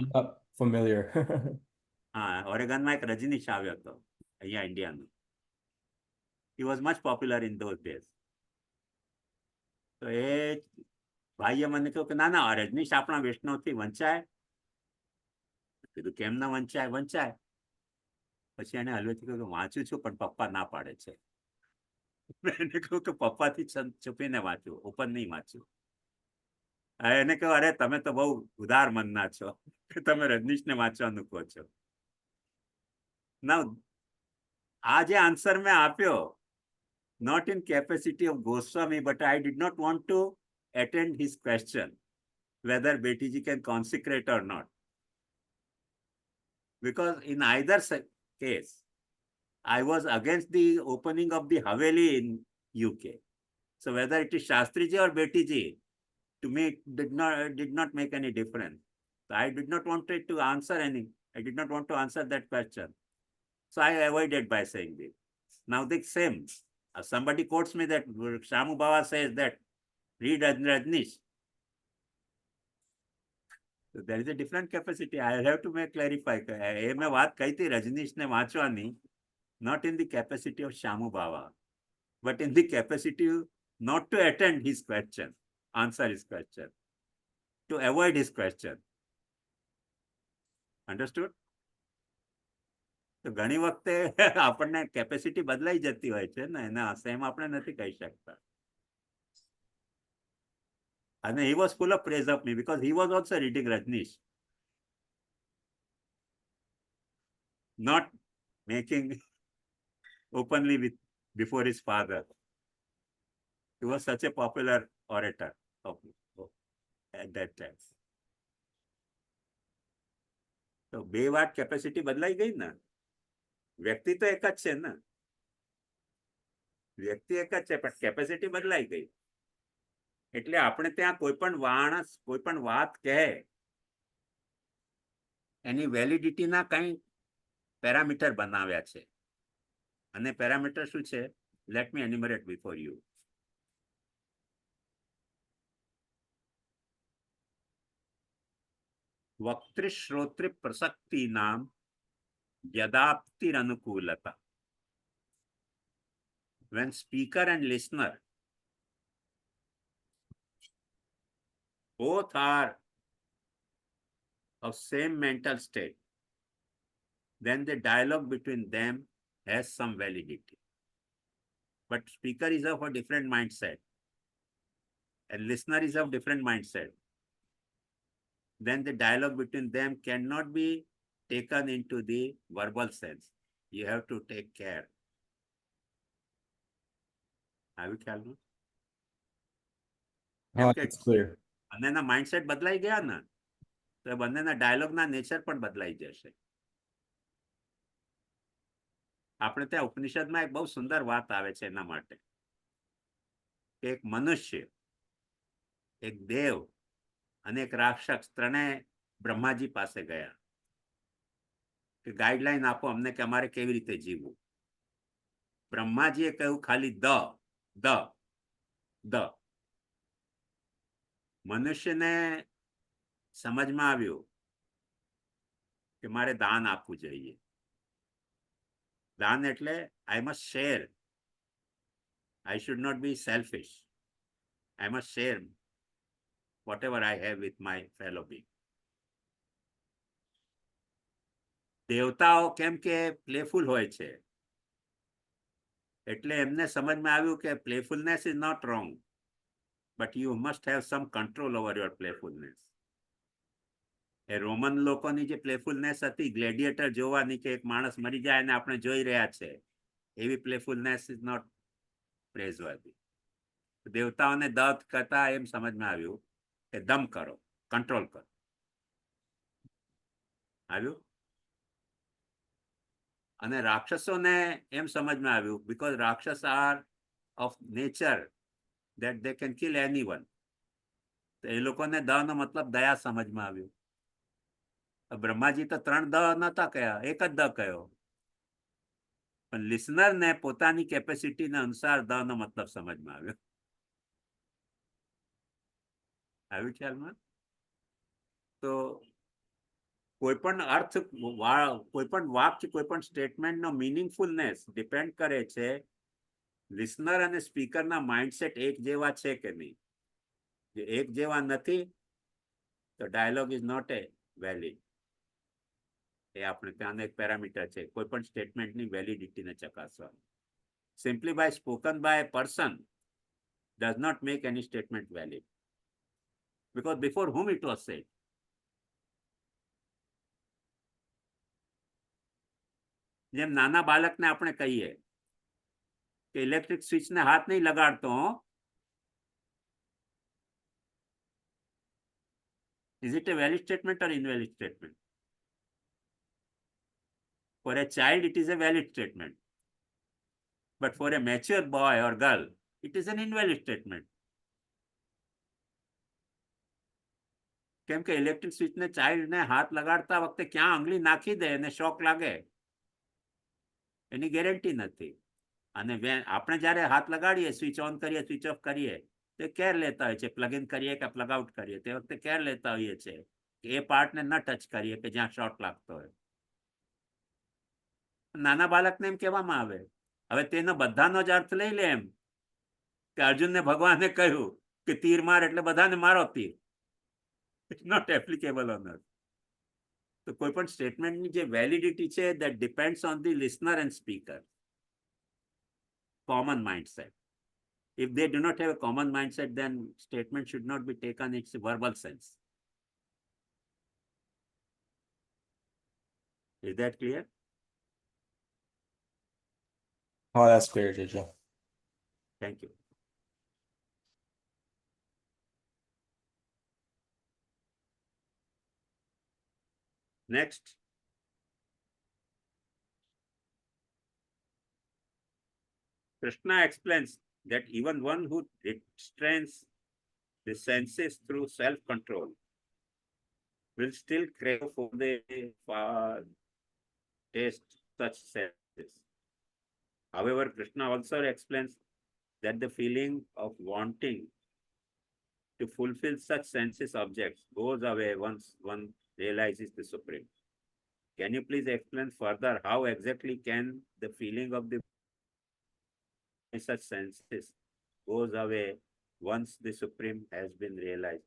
familiar. હા, ઓરેગનમાં એક રજનીશ આવ્યો હતો અહીંયા ઇન્ડિયાનો. He was much popular in those days. તો એ ભાઈએ મને કહ્યું કે ના ના, રજનીશ આપણા વૈષ્ણવથી વંચાય. કીધું કેમ ના વંચાય? વંચાય. પછી એને હલવેથી કહ્યું કે વાંચું છું પણ પપ્પા ના પાડે છે. એને કહ્યું કે પપ્પાથી છુપીને વાંચું, ઓપન નહીં વાંચું. એને કહ્યું અરે તમે તો બહુ ઉદાર મનના છો કે તમે રજનીશને વાંચવાનું કહો છો. ના, આ જે આન્સર મેં આપ્યો, not in capacity of Goswami, but I did not want to attend his question whether Betiji can consecrate or not. Because in either case, I was against the opening of the Haveli in UK. So whether it is Shastriji or Betiji, to me it did not make any difference. So I did not want to answer I did not want to answer that question. So I avoided by saying this. Now the same, Somebody quotes me that Shamu Baba says that read Rajneesh. So there is a different capacity. I have to make clarify. એ મેં વાત કહી હતી રજનીશને વાંચવાની, not in the capacity of Shamu Baba, but in the capacity not to attend his question, answer his question, to avoid his question. Understood? તો ઘણી વખતે આપણને capacity બદલાઈ જતી હોય છે ને, એના સેમ આપણે નથી કહી શકતા. And he was full of praise of me because he was also reading Rajneesh. Not making openly with before his father. He was such a popular orator at that time. તો બે વાત capacity બદલાઈ ગઈ ને. વ્યક્તિ તો એક જ છે ને, વ્યક્તિ એક જ છે, પણ કેપેસિટી બદલાઈ ગઈ. એટલે આપણે ત્યાં કોઈ પણ માણસ કોઈ પણ વાત કહે એની વેલિડિટીના કઈ પેરામીટર બનાવ્યા છે. અને પેરામીટર શું છે? Let me enumerate before you. વક્તૃ શ્રોતૃ પ્રસક્તિ નામ યદાપ્તિરનુકૂલતા. When speaker and listener both are of same mental state, then the dialogue between them has some validity. But speaker is of a different mindset and listener is of different mindset. Then the dialogue between them cannot be taken into the verbal sense. You have to take care. Have you ખ્યાલ? It's clear. બંનેના mindset બદલાઈ ગયા ને, તો બંનેના ડાયલોગના nature પણ બદલાઈ જશે. આપણે ત્યાં ઉપનિષદમાં એક બહુ સુંદર વાત આવે છે એના માટે, કે એક મનુષ્ય, એક દેવ અને એક રાક્ષસ ત્રણેય બ્રહ્માજી પાસે ગયા કે ગાઈડલાઈન આપો અમને કે અમારે કેવી રીતે જીવવું. બ્રહ્માજીએ કહ્યું ખાલી દ દ દ. મનુષ્યને સમજમાં આવ્યું કે મારે દાન આપવું જોઈએ. દાન એટલે I must share. I should not be selfish. I must share whatever I have with my fellow being. દેવતાઓ કેમ કે પ્લેફુલ હોય છે, એટલે એમને સમજમાં આવ્યું કે playfulness is not wrong, but you must have some control over your playfulness. એ રોમન લોકોની જે પ્લેફુલનેસ હતી ગ્લેડિએટર જોવાની, કે એક માણસ મરી જાય અને આપણે જોઈ રહ્યા છે, એવી પ્લેફુલનેસ ઇઝ નોટ પ્રેઝવર્ધી. દેવતાઓને દત્ત કરતા એમ સમજમાં આવ્યું કે દમ કરો, કંટ્રોલ કરો. આવ્યું? અને રાક્ષસોને એમ સમજમાં આવ્યું, બીકોઝ રાક્ષસ are of nature that they can kill anyone. તો એ લોકોને દ નો મતલબ દયા સમજમાં આવ્યું. બ્રહ્માજી તો ત્રણ દ નતા કયા, એક જ દ કયો, પણ લિસનરને પોતાની કેપેસિટીના અનુસાર દ નો મતલબ સમજમાં આવ્યો. આવ્યું ખ્યાલમાં? તો કોઈ પણ અર્થ, કોઈ પણ વાક્ય, કોઈ પણ સ્ટેટમેન્ટનો મિનિંગફુલનેસ ડિપેન્ડ કરે છે લિસનર અને સ્પીકરના માઇન્ડસેટ એક જેવા છે કે નહીં. જે એક જેવા નથી તો dialogue is not a valid. એ આપણે ત્યાં એક પેરામીટર છે કોઈ પણ સ્ટેટમેન્ટની વેલિડિટીને ચકાસવા. Simply by spoken by a person does not make any statement valid because before whom it was said. જેમ નાના બાળકને આપણે કહીએ કે ઇલેક્ટ્રિક સ્વિચને હાથ નહીં લગાડતો. Is it a valid statement or invalid statement? For a child, it is a valid statement. But for a mature boy or girl, it is an invalid statement. કેમ કે ઇલેક્ટ્રિક સ્વિચને ચાઇલ્ડને હાથ લગાડતા વખતે ક્યાં આંગળી નાખી દે અને શોક લાગે એની ગેરંટી નથી. અને આપણે જ્યારે હાથ લગાડીએ, સ્વિચ ઓન કરીએ, સ્વિચ ઓફ કરીએ, તે કેર લેતા હોય છે, પ્લગ ઇન કરીએ કે પ્લગ આઉટ કરીએ, તે વખતે કેર લેતા હોઈએ છે કે એ પાર્ટને ન ટચ કરીએ કે જ્યાં શોર્ટ લાગતો હોય. નાના બાળકને એમ કહેવામાં આવે, હવે તેનો બધાનો જ અર્થ લઈ લે એમ કે અર્જુનને ભગવાને કહ્યું કે તીર માર એટલે બધાને મારો તીર. ઇટ્સ નોટ એપ્લિકેબલ ઓન અસ. તો કોઈ પણ સ્ટેટમેન્ટની જે વેલિડિટી છે that depends on the listener and speaker. Common mindset. If they do not have a common mindset, then statement should not be taken its verbal sense. Is that clear? Oh, that's clear, teacher. Thank you. Next. Krishna explains that even one who restrains the senses through self-control will still crave for the taste such senses. However, Krishna also explains that the feeling of wanting to fulfill such senses objects goes away once one realizes the Supreme. Can you please explain further how exactly can the feeling of the such senses goes away once the Supreme has been realized?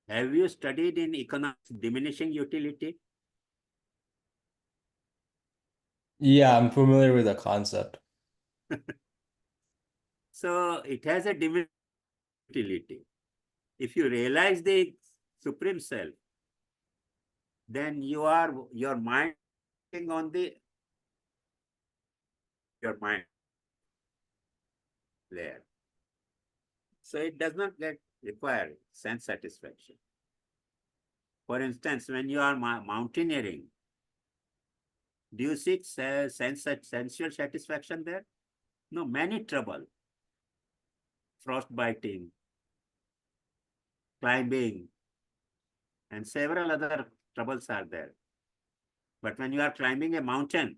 Have you studied in economics diminishing utility? Yeah, I'm familiar with the concept. So it has a diminishing utility. If you realize the Supreme Self, then your mind on your mind layer. So it does not require sense satisfaction. For instance, when you are mountaineering, do you seek sensual satisfaction there? No, many trouble. Frost biting, climbing, and several other troubles are there. But when you are climbing a mountain,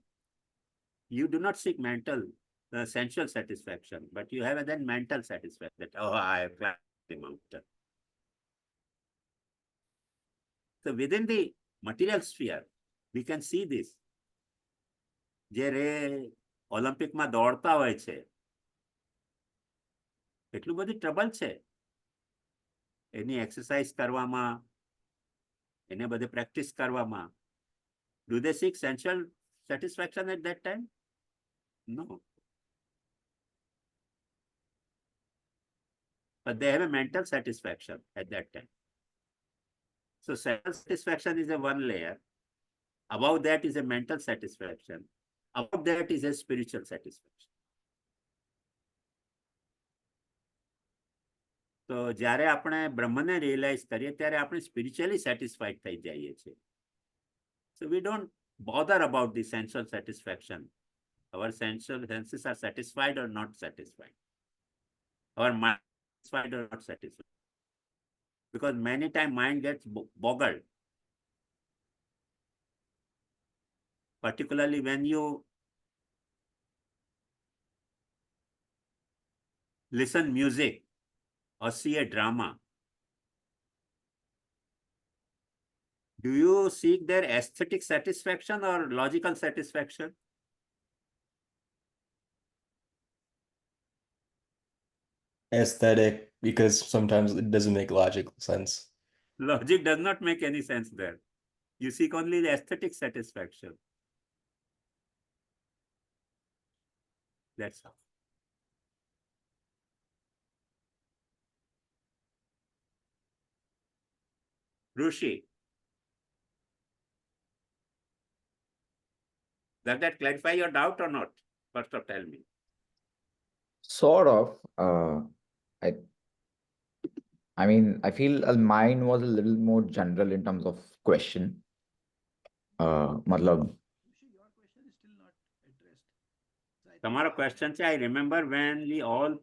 you do not seek sensual satisfaction, but you have a then mental satisfaction that, oh, I have climbed the mountain. So within the material sphere, we can see this. જ્યારે ઓલિમ્પિકમાં દોડતા હોય છે, એટલું બધી trouble છે એની exercise કરવામાં, એને બધે પ્રેક્ટિસ કરવામાં. Do they seek sensual satisfaction at that time? No. But they have a mental satisfaction at that time. So self-satisfaction is a one layer. Above that is a mental satisfaction. Above that is a spiritual satisfaction. તો જ્યારે આપણે બ્રહ્મને realise કરીએ ત્યારે આપણે spiritually satisfied થઈ જઈએ છીએ. So we don't bother about the sensual satisfaction. Our senses are satisfied or not satisfied. Our mind is satisfied or not satisfied. Because many times mind gets boggled. Particularly when you listen music or see a drama. Do you seek their aesthetic satisfaction or logical satisfaction? Aesthetic, because sometimes it doesn't make logical sense. Logic does not make any sense there. You seek only the aesthetic satisfaction. That's all. Rushi, does that clarify your doubt or not? First of all, tell me. Sort of. I mean, I feel mine was a little more general in terms of question. Matlab, Tomorrow question, I remember when we all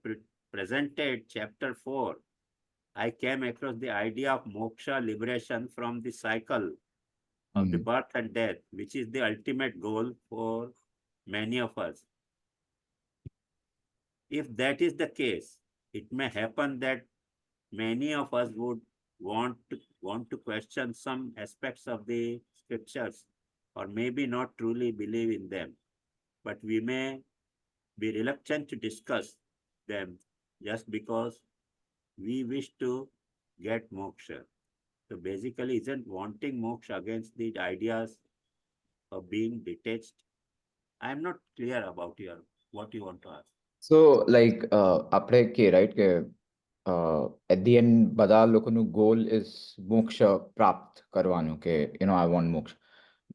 presented chapter 4 I came across the idea of moksha, liberation from the cycle of the birth and death, which is the ultimate goal for many of us. If that is the case, it may happen that many of us would want to question some aspects of the scriptures, or maybe not truly believe in them, but we may be reluctant to discuss them just because we wish to get moksha. So basically, isn't wanting moksha against the ideas of being detached? I am not clear about what you want to ask. So, like, આપણે કે right કે at the end બધા લોકોનું goal is મોક્ષ પ્રાપ્ત કરવાનું કે I want moksha.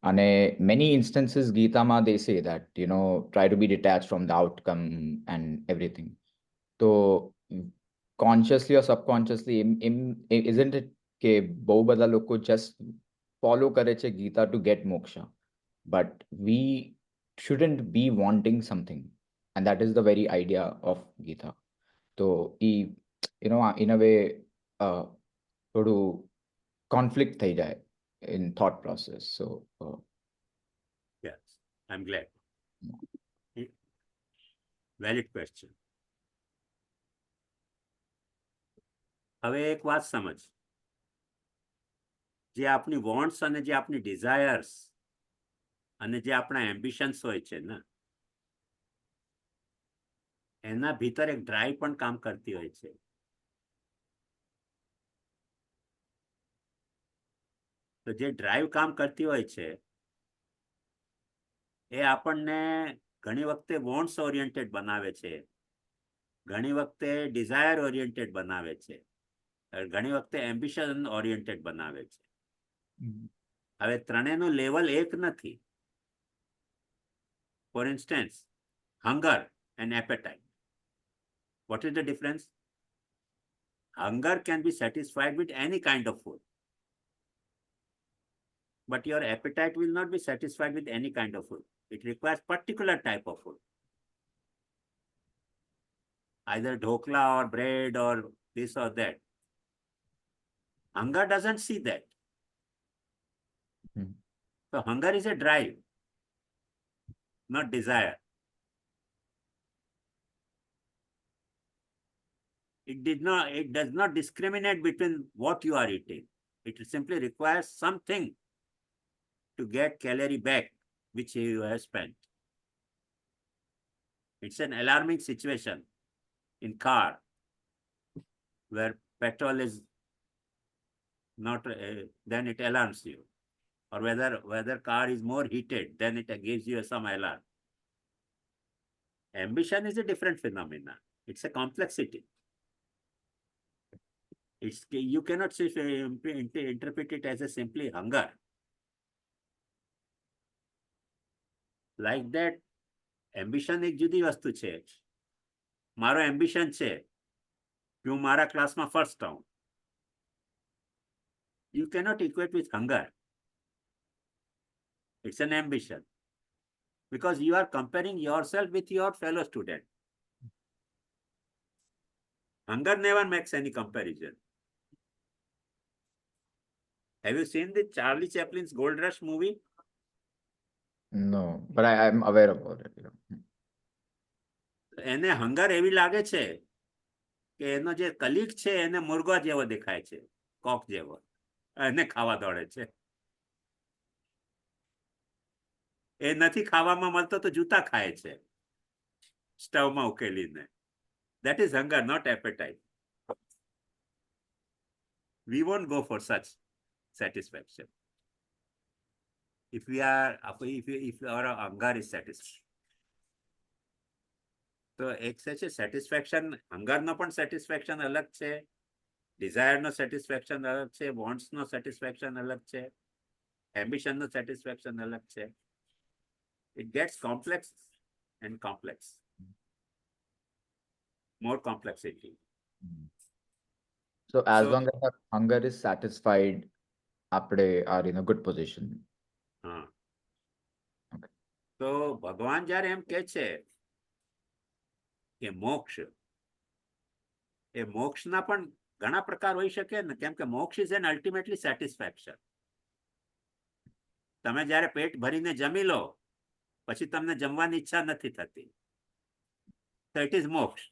And many instances ગીતામાં they say that try to be detached from the outcome and everything. So consciously or subconsciously isn't it કે બહુ બધા લોકો just follow કરે છે Gita to get moksha, but we shouldn't be wanting something, and that is the very idea of Gita. So in a way થોડું conflict થઈ જાય in thought process. So Yes, I'm glad. Valid question. હવે એક વાત સમજ, જે આપની wants અને જે આપની ડિઝાયર્સ અને જે આપણા એમ્બિશન્સ હોય છે ને, એના ભીતર એક ડ્રાઈવ પણ કામ કરતી હોય છે. તો જે ડ્રાઈવ કામ કરતી હોય છે એ આપણને ઘણી વખતે વોન્ટ્સ ઓરિએન્ટેડ બનાવે છે, ઘણી વખતે ડિઝાયર ઓરિએન્ટેડ બનાવે છે, ઘણી વખતે એમ્બિશન ઓરિએન્ટેડ બનાવે છે. હવે ત્રણેયનું લેવલ એક નથી. For instance, hunger and appetite. What is the difference? Hunger can be satisfied with any kind of food, but your appetite will not be satisfied with any kind of food. It requires particular type of food, either dhokla or bread or this or that. Hunger doesn't see that. So hunger is a drive, not desire. It does not discriminate between what you are eating. It simply requires something to get calorie back, which you have spent. It's an alarming situation in car where petrol is not, then it alarms you. Or whether car is more heated, then it gives you some alarm. Ambition is a different phenomena. It's a complexity. You cannot interpret it as a simply hunger. Like that, ambition એક જુદી વસ્તુ છે. મારો ambition છે કે હું મારા ક્લાસમાં ફર્સ્ટ આવું. You cannot equate with hunger. It's an ambition because you are comparing yourself with your fellow student. Hunger never makes any comparison. Have you seen the Charlie Chaplin's Gold Rush movie? no, but I'm aware about it. એને hunger એવી લાગે છે કે એનો જે colleague છે એને મુર્ગા જેવો દેખાય છે, કોક જેવો, એને ખાવા દોડે છે. એ નથી ખાવામાં મળતો તો જૂતા ખાય છે સ્ટવમાં ઉકેલીને. That is hunger, not appetite. We won't go for such satisfaction if our hunger is satisfied. તો એક છે સેટિસ્ફેક્શન, હંગરનો પણ સેટિસ્ફેક્શન અલગ છે, ડિઝાયરનો સેટિસ્ફેક્શન અલગ છે, વોન્ટ્સનો સેટિસ્ફેક્શન અલગ છે, એમ્બિશનનો સેટિસ્ફેક્શન અલગ છે. It gets complex and complex. More complexity. So as long as our hunger is satisfied, આપણે are in a good position. હા. Okay. તો ભગવાન જ્યારે એમ કહે છે કે મોક્ષ, એ મોક્ષના પણ ઘણા પ્રકાર હોઈ શકે ને, કેમ કે મોક્ષ ઇઝ એન અલ્ટિમેટલી સેટિસ્ફેક્શન. તમે જ્યારે પેટ ભરીને જમી લો પછી તમને જમવાની ઈચ્છા નથી થતી, તો ઇટ ઇઝ મોક્ષ.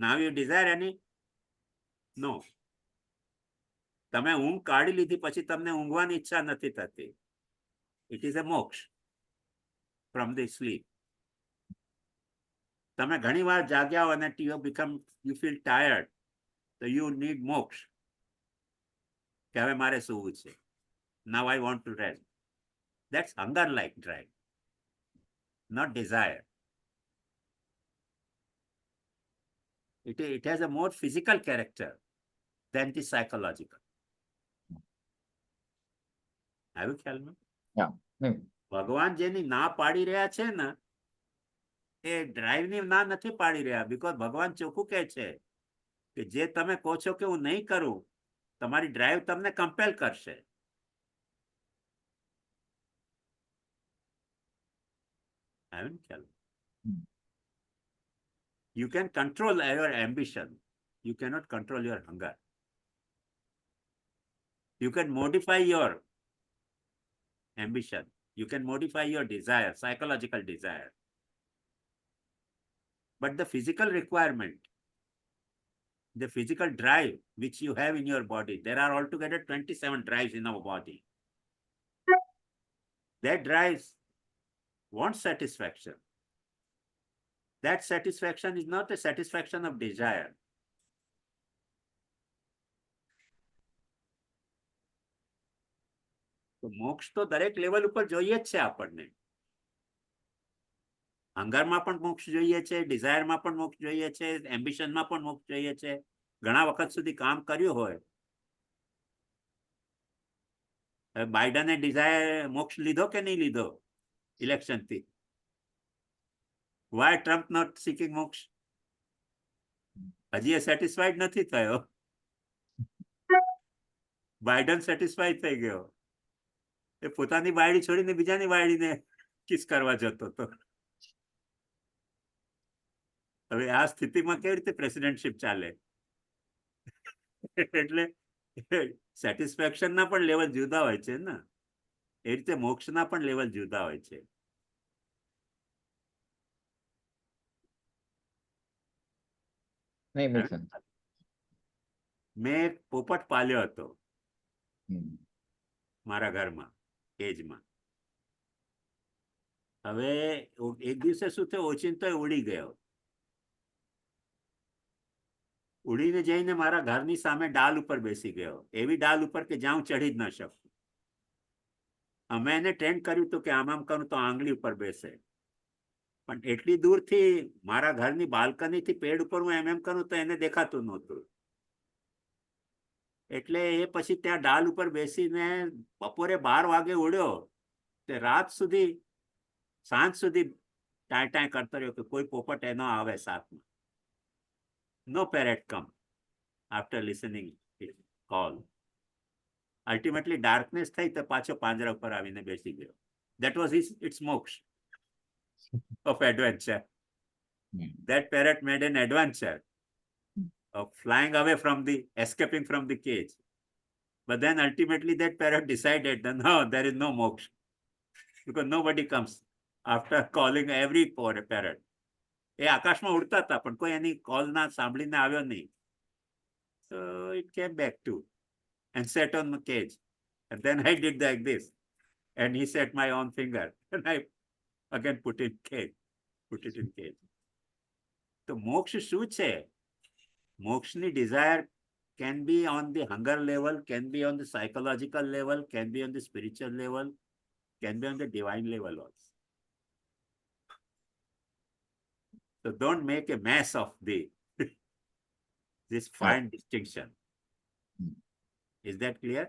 નાવ યુ ડિઝાયર એની? નો. તમે ઊંઘ કાઢી લીધી પછી તમને ઊંઘવાની ઈચ્છા નથી થતી, ઇટ ઇઝ અ મોક્ષ ફ્રોમ ધ સ્લીપ. તમે ઘણી વાર જાગ્યા અને યુ ફીલ ટાયર્ડ, તો યુ નીડ મોક્ષ, કે હવે મારે સૂવું છે. Now I want to rest. That's hunger-like drive, not desire. It has a more physical character than the psychological. આવ્યું ખ્યાલમાં? Yeah. ભગવાન જેની ના પાડી રહ્યા છે ને, એ ડ્રાઈવની ના નથી પાડી રહ્યા. બીકોઝ ભગવાન ચોખ્ખું કહે છે કે જે તમે કહો છો કે હું નહીં કરું, તમારી ડ્રાઈવ તમને કમ્પેલ કરશે. આવ્યું ને ખ્યાલ? You can control your ambition. You cannot control your hunger. You can modify your ambition. You can modify your desire, psychological desire. But the physical requirement, the physical drive which you have in your body, there are altogether 27 drives in our body. That drives want satisfaction. That satisfaction is not a satisfaction of desire. તો મોક્ષ તો દરેક level ઉપર જોઈએ જ છે આપણને. હંગરમાં પણ મોક્ષ જોઈએ છે, ડિઝાયરમાં પણ મોક્ષ જોઈએ છે, એમ્બિશનમાં પણ મોક્ષ જોઈએ છે. ઘણા વખત સુધી કામ કર્યું હોય. બાઇડને ડિઝાયર મોક્ષ લીધો કે નહીં લીધો ઇલેક્શનથી? Why Trump not seeking મોક્ષ? હજી એ સેટિસ્ફાઈડ નથી થયો. બાઇડન સેટિસ્ફાઈડ થઈ ગયો. એ પોતાની બાયડી છોડીને બીજાની બાયડીને કિસ કરવા જતો હતો. હવે આ સ્થિતિમાં કેવી રીતે પ્રેસિડેન્ટશિપ ચાલે? એટલે સેટિસ્ફેક્શનના પણ લેવલ જુદા હોય છે ને, એ રીતે મોક્ષના પણ લેવલ જુદા હોય છે. નહીં, makes sense. મેં એક પોપટ પાલ્યો હતો હમ. મારા ઘરમાં, કેજમાં. હવે એક દિવસે શું થયું, ઓચિંતો ઉડી ગયો. ઉડીને જઈને મારા ઘરની સામે ડાલ ઉપર બેસી ગયો, એવી ડાલ ઉપર કે જ્યાં હું ચઢી જ ન શકું. અમે એને ટ્રેન કર્યું હતું કે આમ આમ કરું તો આંગળી ઉપર બેસે, પણ એટલી દૂરથી મારા ઘરની બાલ્કનીથી પેડ ઉપર હું એમ કરું તો એને દેખાતું નહોતું. એટલે એ પછી ત્યાં ડાલ ઉપર બેસીને બપોરે 12 વાગે ઉડ્યો, તે રાત સુધી, સાંજ સુધી ટાય ટાય કરતો રહ્યો કે કોઈ પોપટ એનો આવે સાથમાં. No parrot come after listening its call. Ultimately darkness થઈ તો પાછો પાંજરા ઉપર આવીને બેસી ગયો. That was its moksha of adventure. That parrot made an adventure of flying away from escaping from the cage. But then ultimately that parrot decided that no, there is no moksha, because nobody comes after calling every parrot. એ આકાશમાં ઉડતા હતા પણ કોઈ એની call ના સાંભળીને આવ્યો નહીં. So it came back too and sat on the cage. And then I did like this and he set my own finger and I again put it in cage. તો મોક્ષ શું છે? મોક્ષની desire can be on the hunger level, can be on the psychological level, can be on the spiritual level, can be on the divine level also. So don't make a mess of this fine distinction. Is that clear?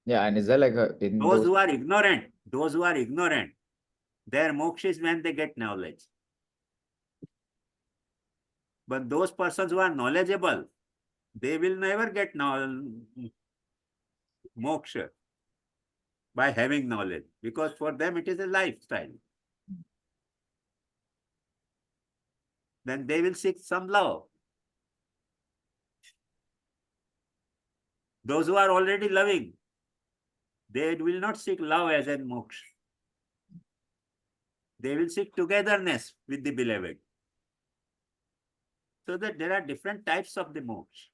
Yeah, and is there like in Those who are ignorant, their moksha is when they get knowledge. But those persons who are knowledgeable, they will never get moksha by having knowledge, because for them it is a lifestyle. then they will seek some love. Those who are already loving, they will not seek love as a moksha. They will seek togetherness with the beloved. So that there are different types of the moksha.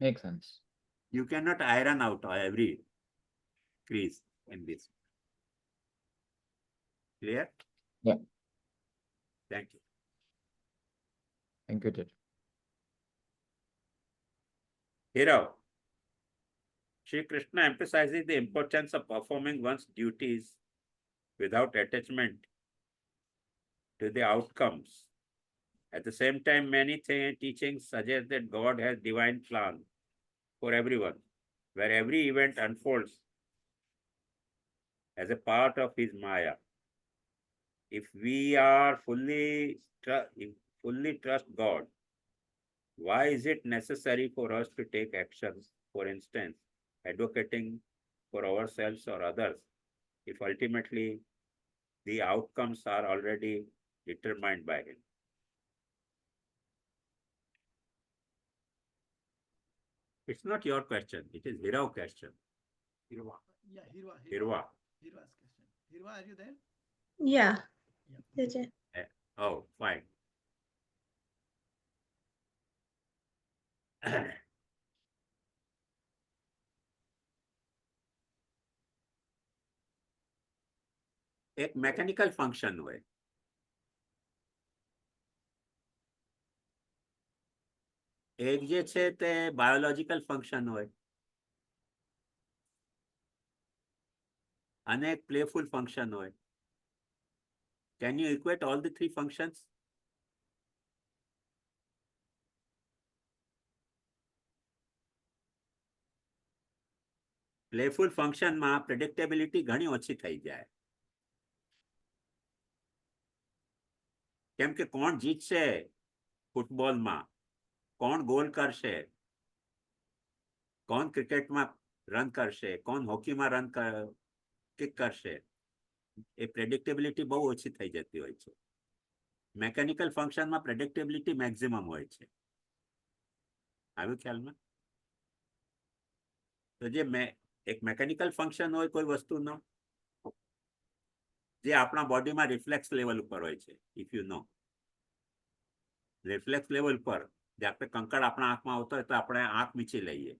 Makes sense. You cannot iron out every crease in this. Clear? Yeah. Thank you. Thank you, teacher. Hero. Sri Krishna emphasizes the importance of performing one's duties without attachment to the outcomes. At the same time, many teachings suggest that God has divine plan for everyone, where every event unfolds as a part of his Maya. If we are fully trust God, why is it necessary for us to take actions, for instance, advocating for ourselves or others, if ultimately the outcomes are already determined by him? It's not your question, it is Hira's question. Hirva. Yeah, Hirva. Hirva's question. Hirva, are you there? Yeah. Yeah. Teacher. Oh, fine. એક mechanical function હોય, એક જે છે તે biological function હોય અને એક playful function હોય. Can you equate all the three functions? Playful ફંક્શનમાં પ્રેડિક્ટેબિલિટી ઘણી ઓછી થઈ જાય. કેમ કે કોણ જીતશે ફૂટબોલમાં, કોણ ગોલ કરશે, કોણ ક્રિકેટમાં રન કરશે, કોણ હોકીમાં રન કિક કરશે, એ પ્રેડિક્ટેબિલિટી બહુ ઓછી થઈ જતી હોય છે. મેકેનિકલ ફંક્શનમાં પ્રેડિક્ટેબિલિટી મેક્સિમમ હોય છે. આવ્યું ખ્યાલમાં? તો જે એક મેકેનિકલ ફંક્શન હોય કોઈ વસ્તુનો, જે આપણા બોડીમાં રિફ્લેક્સ લેવલ ઉપર હોય છે. If you know, reflex level પર જે આપણે કંકડ આપણા આંખમાં આવતો હોય તો આપણે આંખ મીચી લઈએ.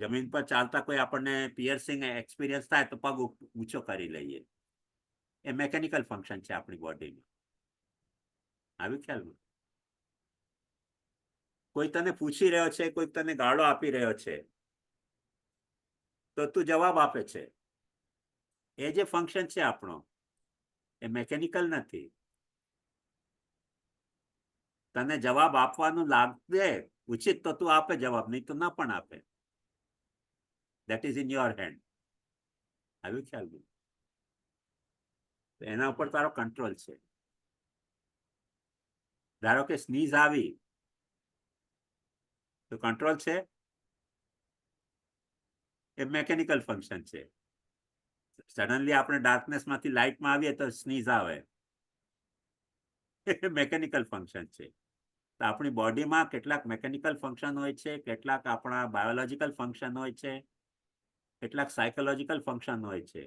જમીન પર ચાલતા કોઈ આપણને પિયર્સિંગ એક્સપિરિયન્સ થાય તો પગ ઊંચો કરી લઈએ. એ મેકેનિકલ ફંક્શન છે આપણી બોડીમાં. આવ્યું ખ્યાલમાં? કોઈ તને પૂછી રહ્યો છે, કોઈ તને ગાળો આપી રહ્યો છે, તો તું જવાબ આપે છે. એ જે ફંક્શન છે આપણો, એ મેકેનિકલ નથી. તને જવાબ આપવાનું લાગે ઉચિત તો તું આપે જવાબ, નહીં તો ના પણ આપે. That is in your hand. આવ્યું ખ્યાલમાં? એના ઉપર તારો કંટ્રોલ છે. ધારો કે સ્નીઝ આવી તો કંટ્રોલ છે? એ મેકેનિકલ ફંક્શન છે. સડનલી આપણે ડાર્કનેસમાંથી લાઇટમાં આવીએ તો સ્નીઝ આવે, મેકેનિકલ ફંક્શન છે. તો આપણી બોડીમાં કેટલાક મેકેનિકલ ફંક્શન હોય છે, કેટલાક આપણા બાયોલોજીકલ ફંક્શન હોય છે, કેટલાક સાયકોલોજીકલ ફંક્શન હોય છે.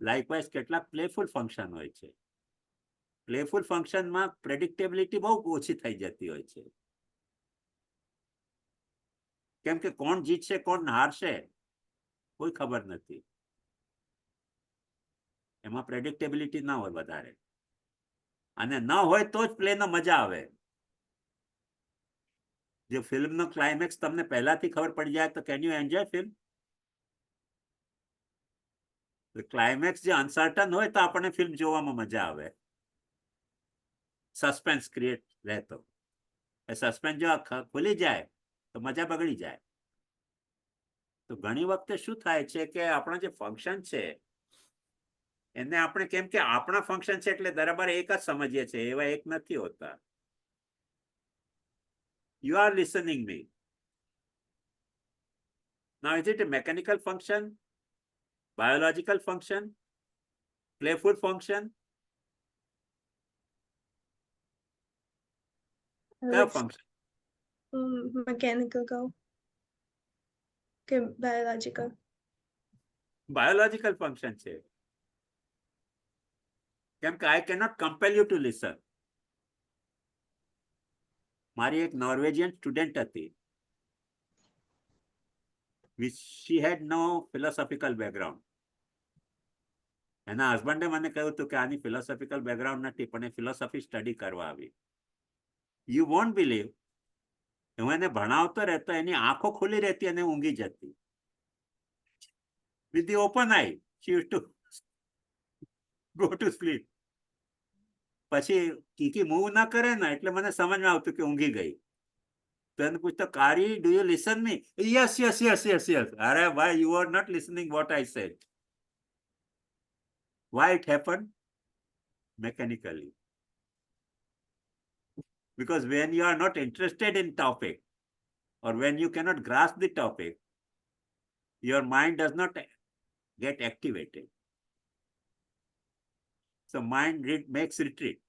લાઇકવાઇઝ કેટલાક પ્લેફુલ ફંક્શન હોય છે. પ્લેફુલ ફંક્શનમાં પ્રેડિક્ટેબિલિટી બહુ ઓછી થઈ જતી હોય છે. કેમ કે કોણ જીતશે કોણ હારશે કોઈ ખબર નથી. એમાં પ્રેડિક્ટેબિલિટી ના હોય વધારે, અને ન હોય તો જ પ્લેનો મજા આવે. જે ફિલ્મનો ક્લાઇમેક્સ તમને પહેલાથી ખબર પડી જાય તો can you enjoy film? Climax જે અનસર્ટન હોય તો આપણને ફિલ્મ જોવામાં મજા આવે. સસ્પેન્સ ક્રિએટ રહેતો, એ સસ્પેન્સ જો ખુલી જાય તો મજા બગડી જાય. તો ઘણી વખતે શું થાય છે કે આપણા જે ફંક્શન છે એને આપણે કેમ કે આપણા ફંક્શન છે એટલે બરાબર એક જ સમજીએ છીએ, એવા એક નથી હોતા. You are listening me. Now, is it a mechanical function? Biological function? Playful function? કયો function? Mechanical કહું કે biological? Biological function છે. કેમ કે I cannot compel you to listen. મારી એક નોર્વેજિયન સ્ટુડન્ટ હતી. She had no philosophical background. એના હસબન્ડે મને કહ્યું હતું કે આની ફિલોસોફિકલ બેકગ્રાઉન્ડ નથી, પણ એ ફિલોસોફી સ્ટડી કરવા આવી. You won't believe, હું એને ભણાવતો રહેતો, એની આંખો ખુલ્લી રહેતી અને ઊંઘી જતી. With the open eye, she used to go to sleep. પછી કીકી મૂવ ના કરે ને એટલે મને સમજમાં આવતું કે ઊંઘી ગઈ. તો એને પૂછતો, કારી, do you listen me? Yes yes yes yes yes. અરે ભાઈ, you are not listening what I said. Why it happened? Mechanically. Because when you are not interested in topic, or when you cannot grasp the topic, your mind does not get activated. So mind makes retreat.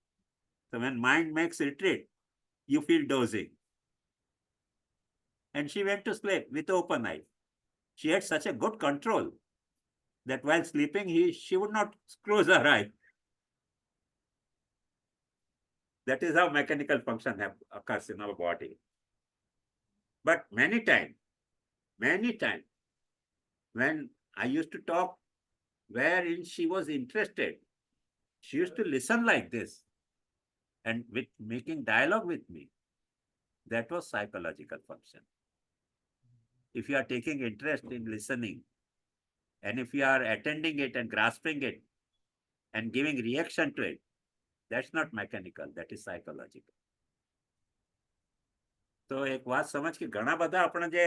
So when mind makes retreat, you feel dozing. And she went to sleep with open eye. She had such a good control that while sleeping, she would not close her eye. That is how mechanical function occurs in our body. But many times, when I used to talk wherein she was interested, she used to listen like this and with making dialogue with me. That was psychological function. If you are taking interest in listening, and if you are attending it and grasping it and giving reaction to it, that's not mechanical, that is psychological. તો એક વાત સમજ કે ઘણા બધા આપણા જે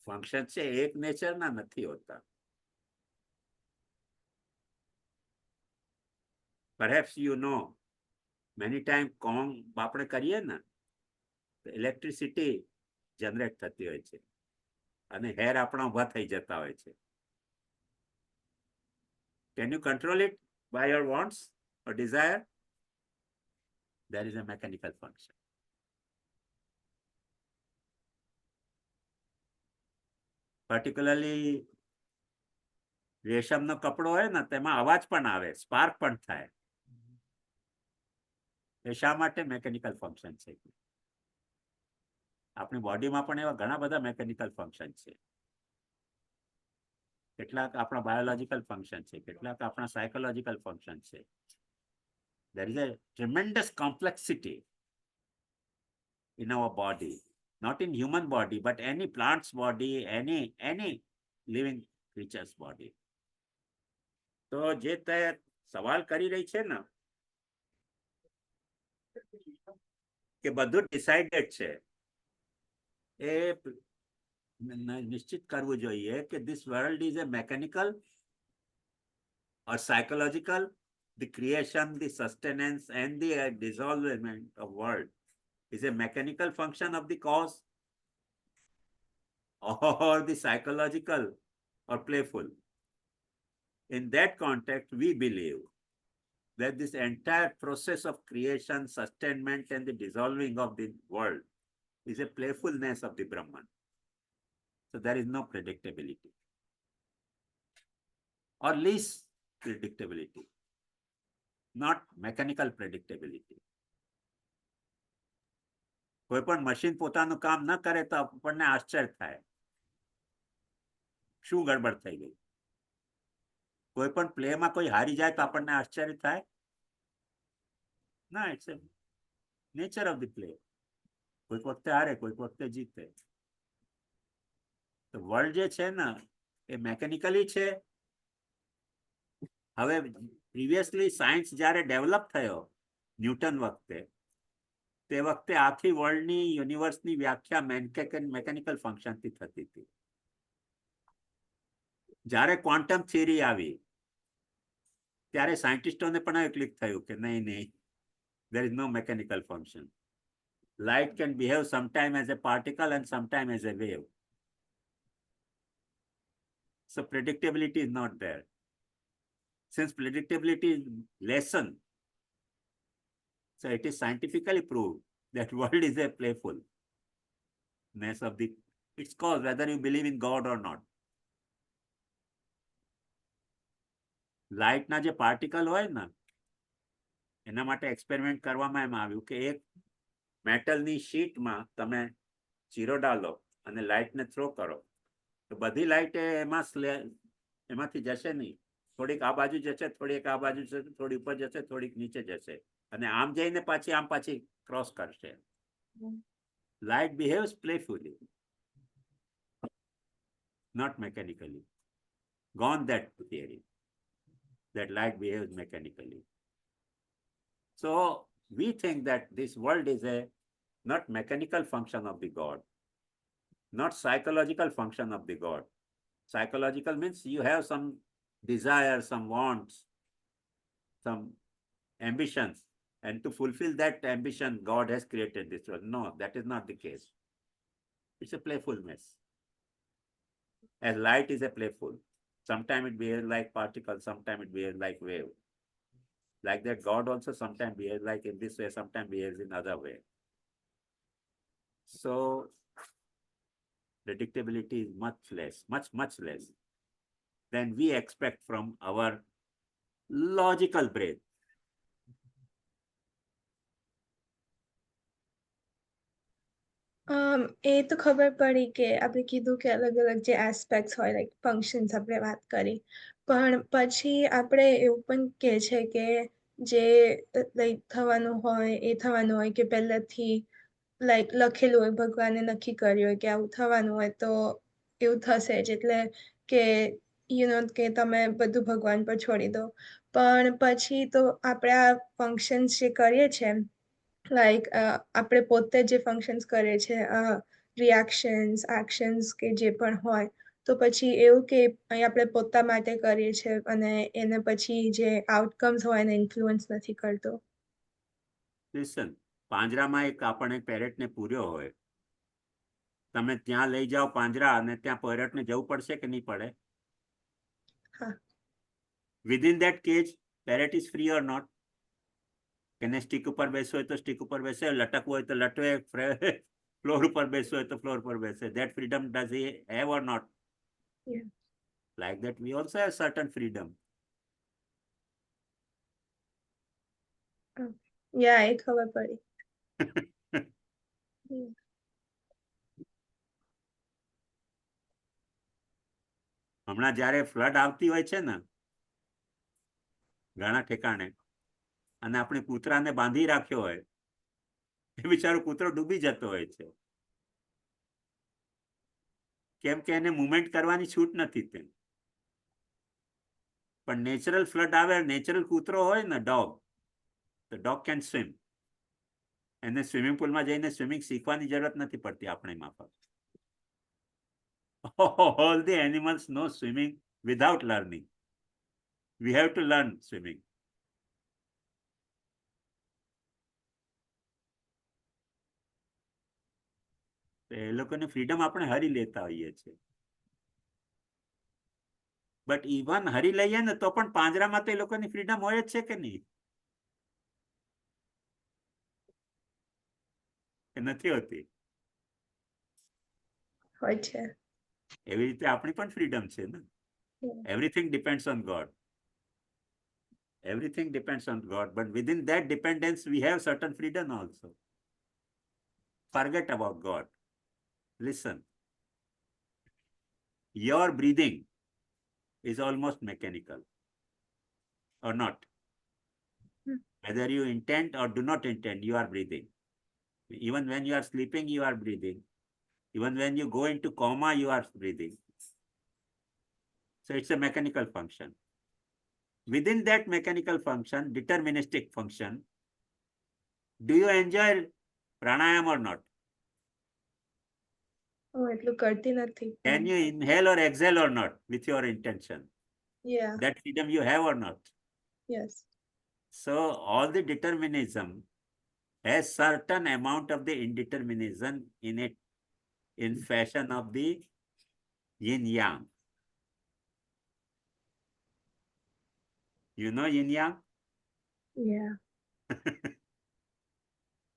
function છે એક નેચરના નથી હોતા. Perhaps you know, many times કોમ આપણે કરીએ ને તો ઇલેક્ટ્રિસિટી જનરેટ થતી હોય છે અને હેર આપણા ઊભા થઈ જતા હોય છે. Can you control it by your wants or desire? There is a mechanical function. Particularly રેશમનો કપડો હોય ને તેમાં અવાજ પણ આવે, સ્પાર્ક પણ થાય. એ શા માટે મેકેનિકલ ફંક્શન છે? આપણી બોડીમાં પણ એવા ઘણા બધા મેકેનિકલ ફંક્શન છે. કેટલાક આપણા બાયોલોજીકલ ફંક્શન છે, કેટલાક આપણા સાયકોલોજીકલ ફંક્શન છે. There is a tremendous complexity in our body, not in human body, but any plant's body, any living creature's body. તો જે તે સવાલ કરી રહી છે ને કે બધું ડિસાઇડેડ છે, એ નિશ્ચિત કરવું જોઈએ કે this world is a mechanical or psychological, the creation, the sustenance and the dissolvement of world is a mechanical function of the cause or the psychological or playful. In that context, we believe that this entire process of creation, sustainment and the dissolving of the world is a playfulness of the Brahman. So there is no predictability or least predictability, not mechanical predictability. કોઈ પણ machine પોતાનું કામ ન કરે તો આપણને આશ્ચર્ય થાય, શું ગડબડ થઈ ગઈ. કોઈ પણ પ્લેમાં કોઈ હારી જાય તો આપણને આશ્ચર્ય થાય ના. It's a nature of the play. કોઈક વખતે હારે, કોઈક વખતે જીતે. તો વર્લ્ડ જે છે ને એ મેકેનિકલી છે. હવે પ્રીવિયસલી સાયન્સ જ્યારે ડેવલપ થયો ન્યૂટન વખતે, તે વખતે આખી વર્લ્ડની યુનિવર્સની વ્યાખ્યા મેકેનિકલ ફંક્શનથી થતી હતી. જ્યારે ક્વોન્ટમ થિયરી આવી ત્યારે સાયન્ટિસ્ટોને પણ એવું ક્લિક થયું કે નહીં, there is no mechanical function. Light can behave sometime as a particle and sometime as a wave. So predictability is not there. Since predictability is lesson, so it is scientifically proved that world is a playfulness of the its cause, whether you believe in God or not. લાઇટના જે particle હોય ને એના માટે experiment કરવામાં એમ આવ્યું કે એક મેટલની શીટમાં તમે ચીરો ડાલો અને લાઇટને થ્રો કરો તો બધી લાઇટ એમાંથી જશે નહીં. થોડીક આ બાજુ જશે, થોડીક આ બાજુ જશે, થોડી ઉપર જશે, થોડીક નીચે જશે અને આમ જઈને પાછી ક્રોસ કરશે. Light behaves playfully, not mechanically. Gone that theory, that light behaves mechanically. So we think that this world is a not mechanical function of the God, not psychological function of the God. Psychological means you have some desire, some wants, some ambitions, and to fulfill that ambition, God has created this world. No, that is not the case. It's a playful mess. As light is a playful. Sometimes it behaves like particle, sometimes it behaves like wave. Like that, God also sometimes behaves like in this way, sometimes behaves in other way. So predictability is much less, much less than we expect from our logical brain. એ તો ખબર પડી કે આપણે કીધું કે અલગ અલગ જે એસ્પેક્ટ્સ હોય લાઈક ફંક્શન્સ આપણે વાત કરી પણ પછી આપણે એવું પણ કહે છે કે જે લાઈક થવાનું હોય કે પહેલેથી લાઈક લખેલું હોય ભગવાને નક્કી કર્યું હોય કે આવું થવાનું હોય તો એવું થશે જ એટલે કે કે તમે બધું ભગવાન પર છોડી દો પણ પછી તો આપણે આ ફંક્શન્સ જે કરીએ છીએ લાઈક આપણે પોતે જે ફંક્શન્સ કરીએ છીએ રિએક્શન્સ એક્શન્સ કે જે પણ હોય તો પછી એવું કે અહીં આપણે પોતા માટે કરીએ છીએ અને એને પછી જે આઉટકમ્સ હોય એને ઇન્ફ્લુઅન્સ નથી કરતો. Listen, પાંજરામાં એક આપણે પેરેટને પૂર્યો હોય, તમે ત્યાં લઈ જાઓ પાંજરા અને ત્યાં પેરેટને જવું પડશે કે નહીં પડે? હા. Within that cage, parrot is free or not? એને સ્ટીક ઉપર બેસવું હોય તો સ્ટીક ઉપર બેસે, લટકવું હોય તો લટવે, ફ્લોર ઉપર બેસવું હોય તો ફ્લોર પર બેસે. That freedom does he have or not? Yeah. Like that, we also have certain freedom. Yeah, એ ખબર પડી. હમણાં જ્યારે ફ્લડ આવતી હોય છે ને ઘણા ઠેકાણે અને આપણે કૂતરાને બાંધી રાખ્યો હોય એ બિચારો કૂતરો ડૂબી જતો હોય છે કેમ કે એને મુવમેન્ટ કરવાની છૂટ નથી તે. પણ નેચરલ ફ્લડ આવે, નેચરલ કૂતરો હોય ને ડોગ, તો ડોગ કેન સ્વિમ. એને સ્વિમિંગ પુલમાં જઈને સ્વિમિંગ શીખવાની જરૂરત નથી પડતી આપણી માફક. All the animals know swimming without learning. We have to learn swimming. એ લોકોની ફ્રીડમ આપણે હરી લેતા હોઈએ છીએ. બટ ઇવન હરી લઈએ ને તો પણ પાંજરામાં તો એ લોકોની ફ્રીડમ હોય જ છે કે નહીં? એ નથી હોતી? હોય છે. એવી રીતે આપણી પણ ફ્રીડમ છે ને. Everything depends on God. Everything depends on God, but within that dependence, we have certain freedom also. Forget about God. Listen. Your breathing is almost mechanical, or not? Whether you intend or do not intend, you are breathing. Even when you are sleeping, you are breathing. Even when you go into coma, you are breathing. So it's a mechanical function. Within that mechanical function, deterministic function, do you enjoy pranayam or not? એટલું કરતી નથી. Can you inhale or exhale or not with your intention? Yeah. That freedom you have or not? Yes. So all the determinism has certain amount of the indeterminism in it, in fashion of the yin yang. You know yin yang? Yeah.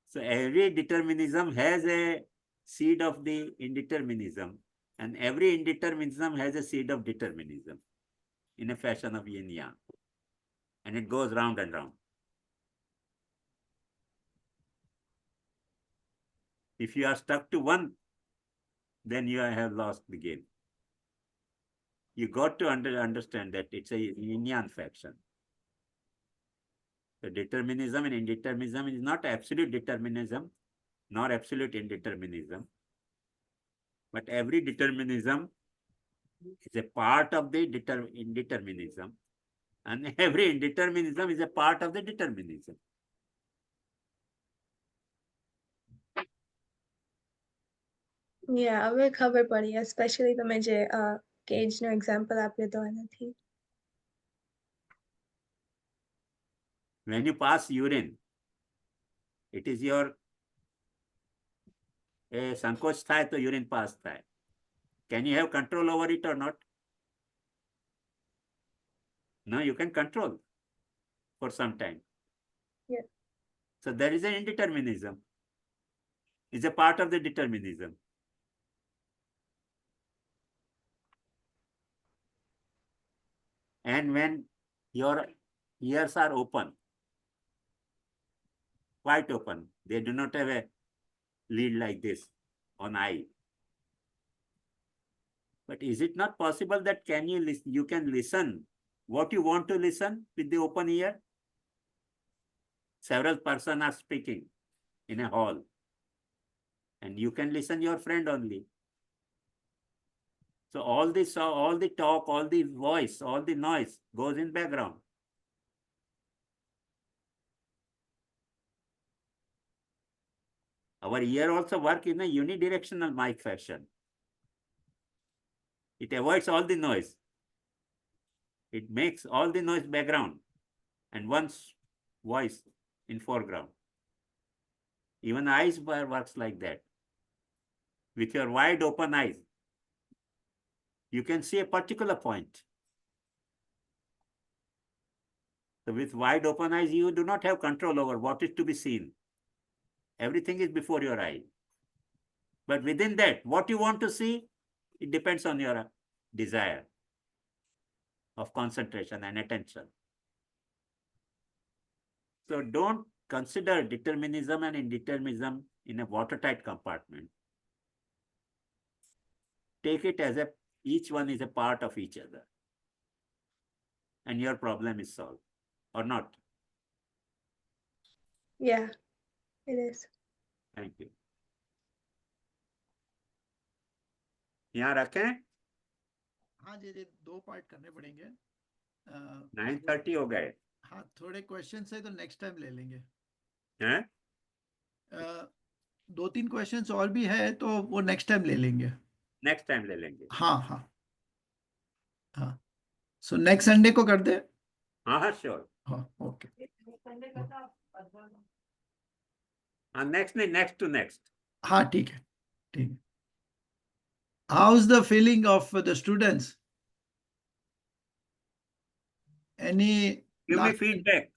So every determinism has a seed of the indeterminism, and every indeterminism has a seed of determinism in a fashion of yin yang. And it goes round and round. If you are stuck to one, then you have lost the game. You got to understand that it's a yin yang faction. The determinism and indeterminism is not absolute determinism, nor absolute indeterminism. But every determinism is a part of the indeterminism, and every indeterminism is a part of the determinism. Yeah, હવે ખબર પડી, especially તમે જે cage નો example આપ્યો તો એનાથી. When you pass urine, it is your સંકોચ થાય તો urine pass થાય. Can you have control over it or not? No, you can control for some time. Yeah. So there is an indeterminism. It's a part of the determinism. And when your ears are open, quite open, they do not have a lid like this on eye. But is it not possible that you can listen what you want to listen with the open ear? Several persons are speaking in a hall, and you can listen your friend only. So all the talk, all the voice, all the noise goes in background. Our ear also work in a unidirectional mic fashion. It avoids all the noise. It makes all the noise background and one's voice in foreground. Even eyes works like that. With your wide open eyes, you can see a particular point. So with wide open eyes, you do not have control over what is to be seen. Everything is before your eye. But within that, what you want to see, it depends on your desire of concentration and attention. So don't consider determinism and indeterminism in a watertight compartment. Take it as each one is a part of each other. And your problem is solved, or not. Yeah, it is. Thank you. यहाँ रखें? हाँ जी जी, 2 part करने पड़ेंगे. 9:30 हो गए. हाँ, थोड़े questions है तो नेक्स्ट टाइम ले लेंगे. हैं? 2-3 क्वेश्चंस और भी है तो वो नेक्स्ट टाइम ले लेंगे. नेक्स्ट टाइम ले लेंगे. हाँ हाँ हाँ. सो नेक्स्ट संडे को कर दे. हाँ हाँ श्योर. हाँ ओके. हाँ नेक्स्ट नहीं, नेक्स्ट टू नेक्स्ट. हाँ ठीक है ठीक है. How's the feeling of the students? Any Give me last- feedback.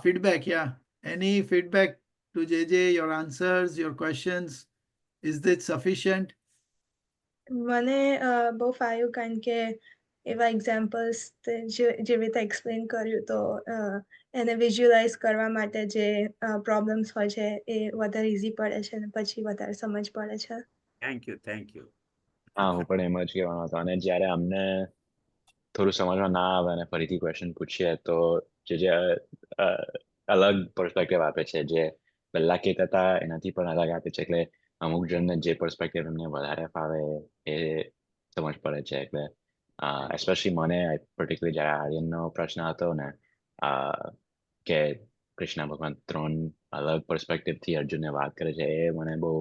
feedback, yeah. Any feedback to JJ, your answers, your questions? Is that sufficient? મને બહુ ફાવ્યું કારણ કે એવા એક્ઝામ્પલ્સ જેવી રીતે એક્સપ્લેન કર્યું તો એને વિઝ્યુઅલાઇઝ કરવા માટે જે પ્રોબ્લેમ્સ હોય છે એ વધારે ઇઝી પડે છે અને પછી વધારે સમજ પડે છે. Thank you, thank you. હા હું પણ એમ જ કહેવાનો હતો અને જ્યારે અમને થોડું સમજમાં ના આવે અને ફરીથી ક્વેશ્ચન પૂછીએ તો જે અલગ પર્સપેક્ટિવ આપે છે, જે પહેલા કહેતા હતા એનાથી પણ અલગ આપે છે, એટલે અમુક જણને જે પર્સપેક્ટિવ એમને વધારે ફાવે એ સમજ પડે છે. એટલે એસ્પેશિયલી મને પર્ટિક્યુલર જ્યારે આર્યનનો પ્રશ્ન હતો ને કે કૃષ્ણ ભગવાન 3 અલગ પર્સપેક્ટિવથી અર્જુનને વાત કરે છે, એ મને બહુ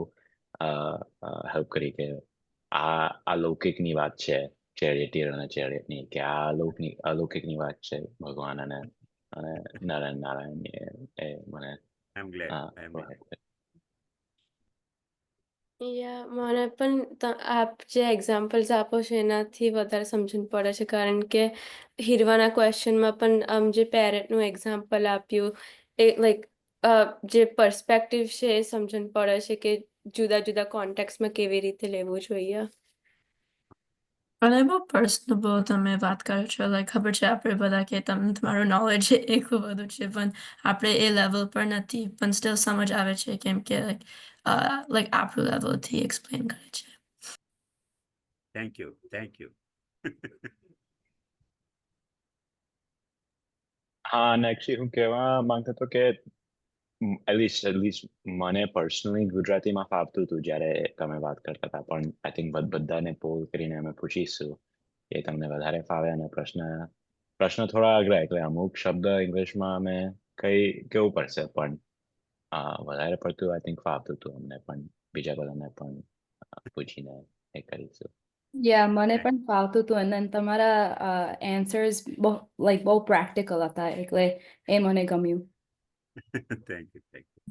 હેલ્પ કરી કે આ અલૌકિકની વાત છે ચેરિયટી અને ચેરિયટની, કે આ અલૌકિકની વાત છે ભગવાન અને નારાયણની. એ મને I'm glad. I'm glad. મને પણ આપ જે એક્ઝામ્પલ્સ આપો છો એનાથી વધારે સમજણ પડે છે કારણ કે હીરવાના ક્વેશ્ચનમાં પણ જે પેરેન્ટનું એક્ઝામ્પલ આપ્યું એ લાઈક જે પર્સપેક્ટિવ છે એ સમજણ પડે છે કે જુદા જુદા કોન્ટેક્સમાં કેવી રીતે લેવું જોઈએ. અને બહુ પર્સનલ તમે વાત કરો છો લાઈક ખબર છે આપણે બધા કે તમારું નોલેજ એ ખૂબ બધું છે પણ આપણે એ લેવલ પર નથી પણ સ્ટીલ સમજ આવે છે કેમ કે લાઈક આપણું લેવલથી એક્સપ્લેન કરે છે. Thank you. Thank you. હા અને એકચ્યુઅલી હું કહેવા માંગતો હતો કે એટલીસ્ટ મને પર્સનલી ગુજરાતીમાં ફાવતું હતું જ્યારે તમે વાત કરતા હતા પણ આઈ થિંક બધાને પોલ કરીને અમે પૂછીશું કે તમને વધારે ફાવે અને પ્રશ્ન થોડા અઘરા એટલે અમુક શબ્દ ઇંગ્લિશમાં અમે કેવું પડશે પણ વધારે પડતું આઈ થિંક ફાવતું હતું અમને પણ બીજા બધાને પણ પૂછીને એ કરીશું. મને પણ ફાવતું હતું અને તમારા આન્સર્સ બહુ પ્રેક્ટિકલ હતા એટલે એ મને ગમ્યું. Thank you. Thank you.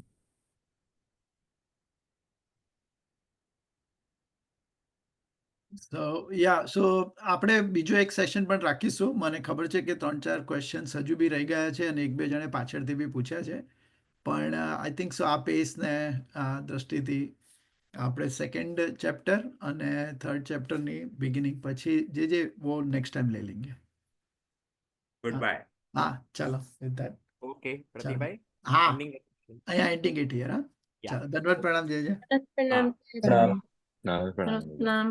So આપણે બીજો એક સેશન પણ રાખીશું. મને ખબર છે કે 3-4 ક્વેશ્ચન્સ હજુ બી રહી ગયા છે અને 1-2 જણે પાછળથી બી પૂછ્યા છે પણ આઈ થિંક સો આ પેસને દ્રષ્ટિથી આપણે સેકન્ડ ચેપ્ટર અને થર્ડ ચેપ્ટરની બિગિનિંગ પછી જે वो नेक्स्ट टाइम ले लेंगे. Goodbye. હા ચાલો with that. Okay, પ્રતિકભાઈ. હા Ending it. અહીંયા એન્ડિંગ ઇટ હિયર. હા Yeah. ચાલો ધન્યવાદ પ્રણામ જય જય. પ્રણામ. પ્રણામ. પ્રણામ. પ્રણામ.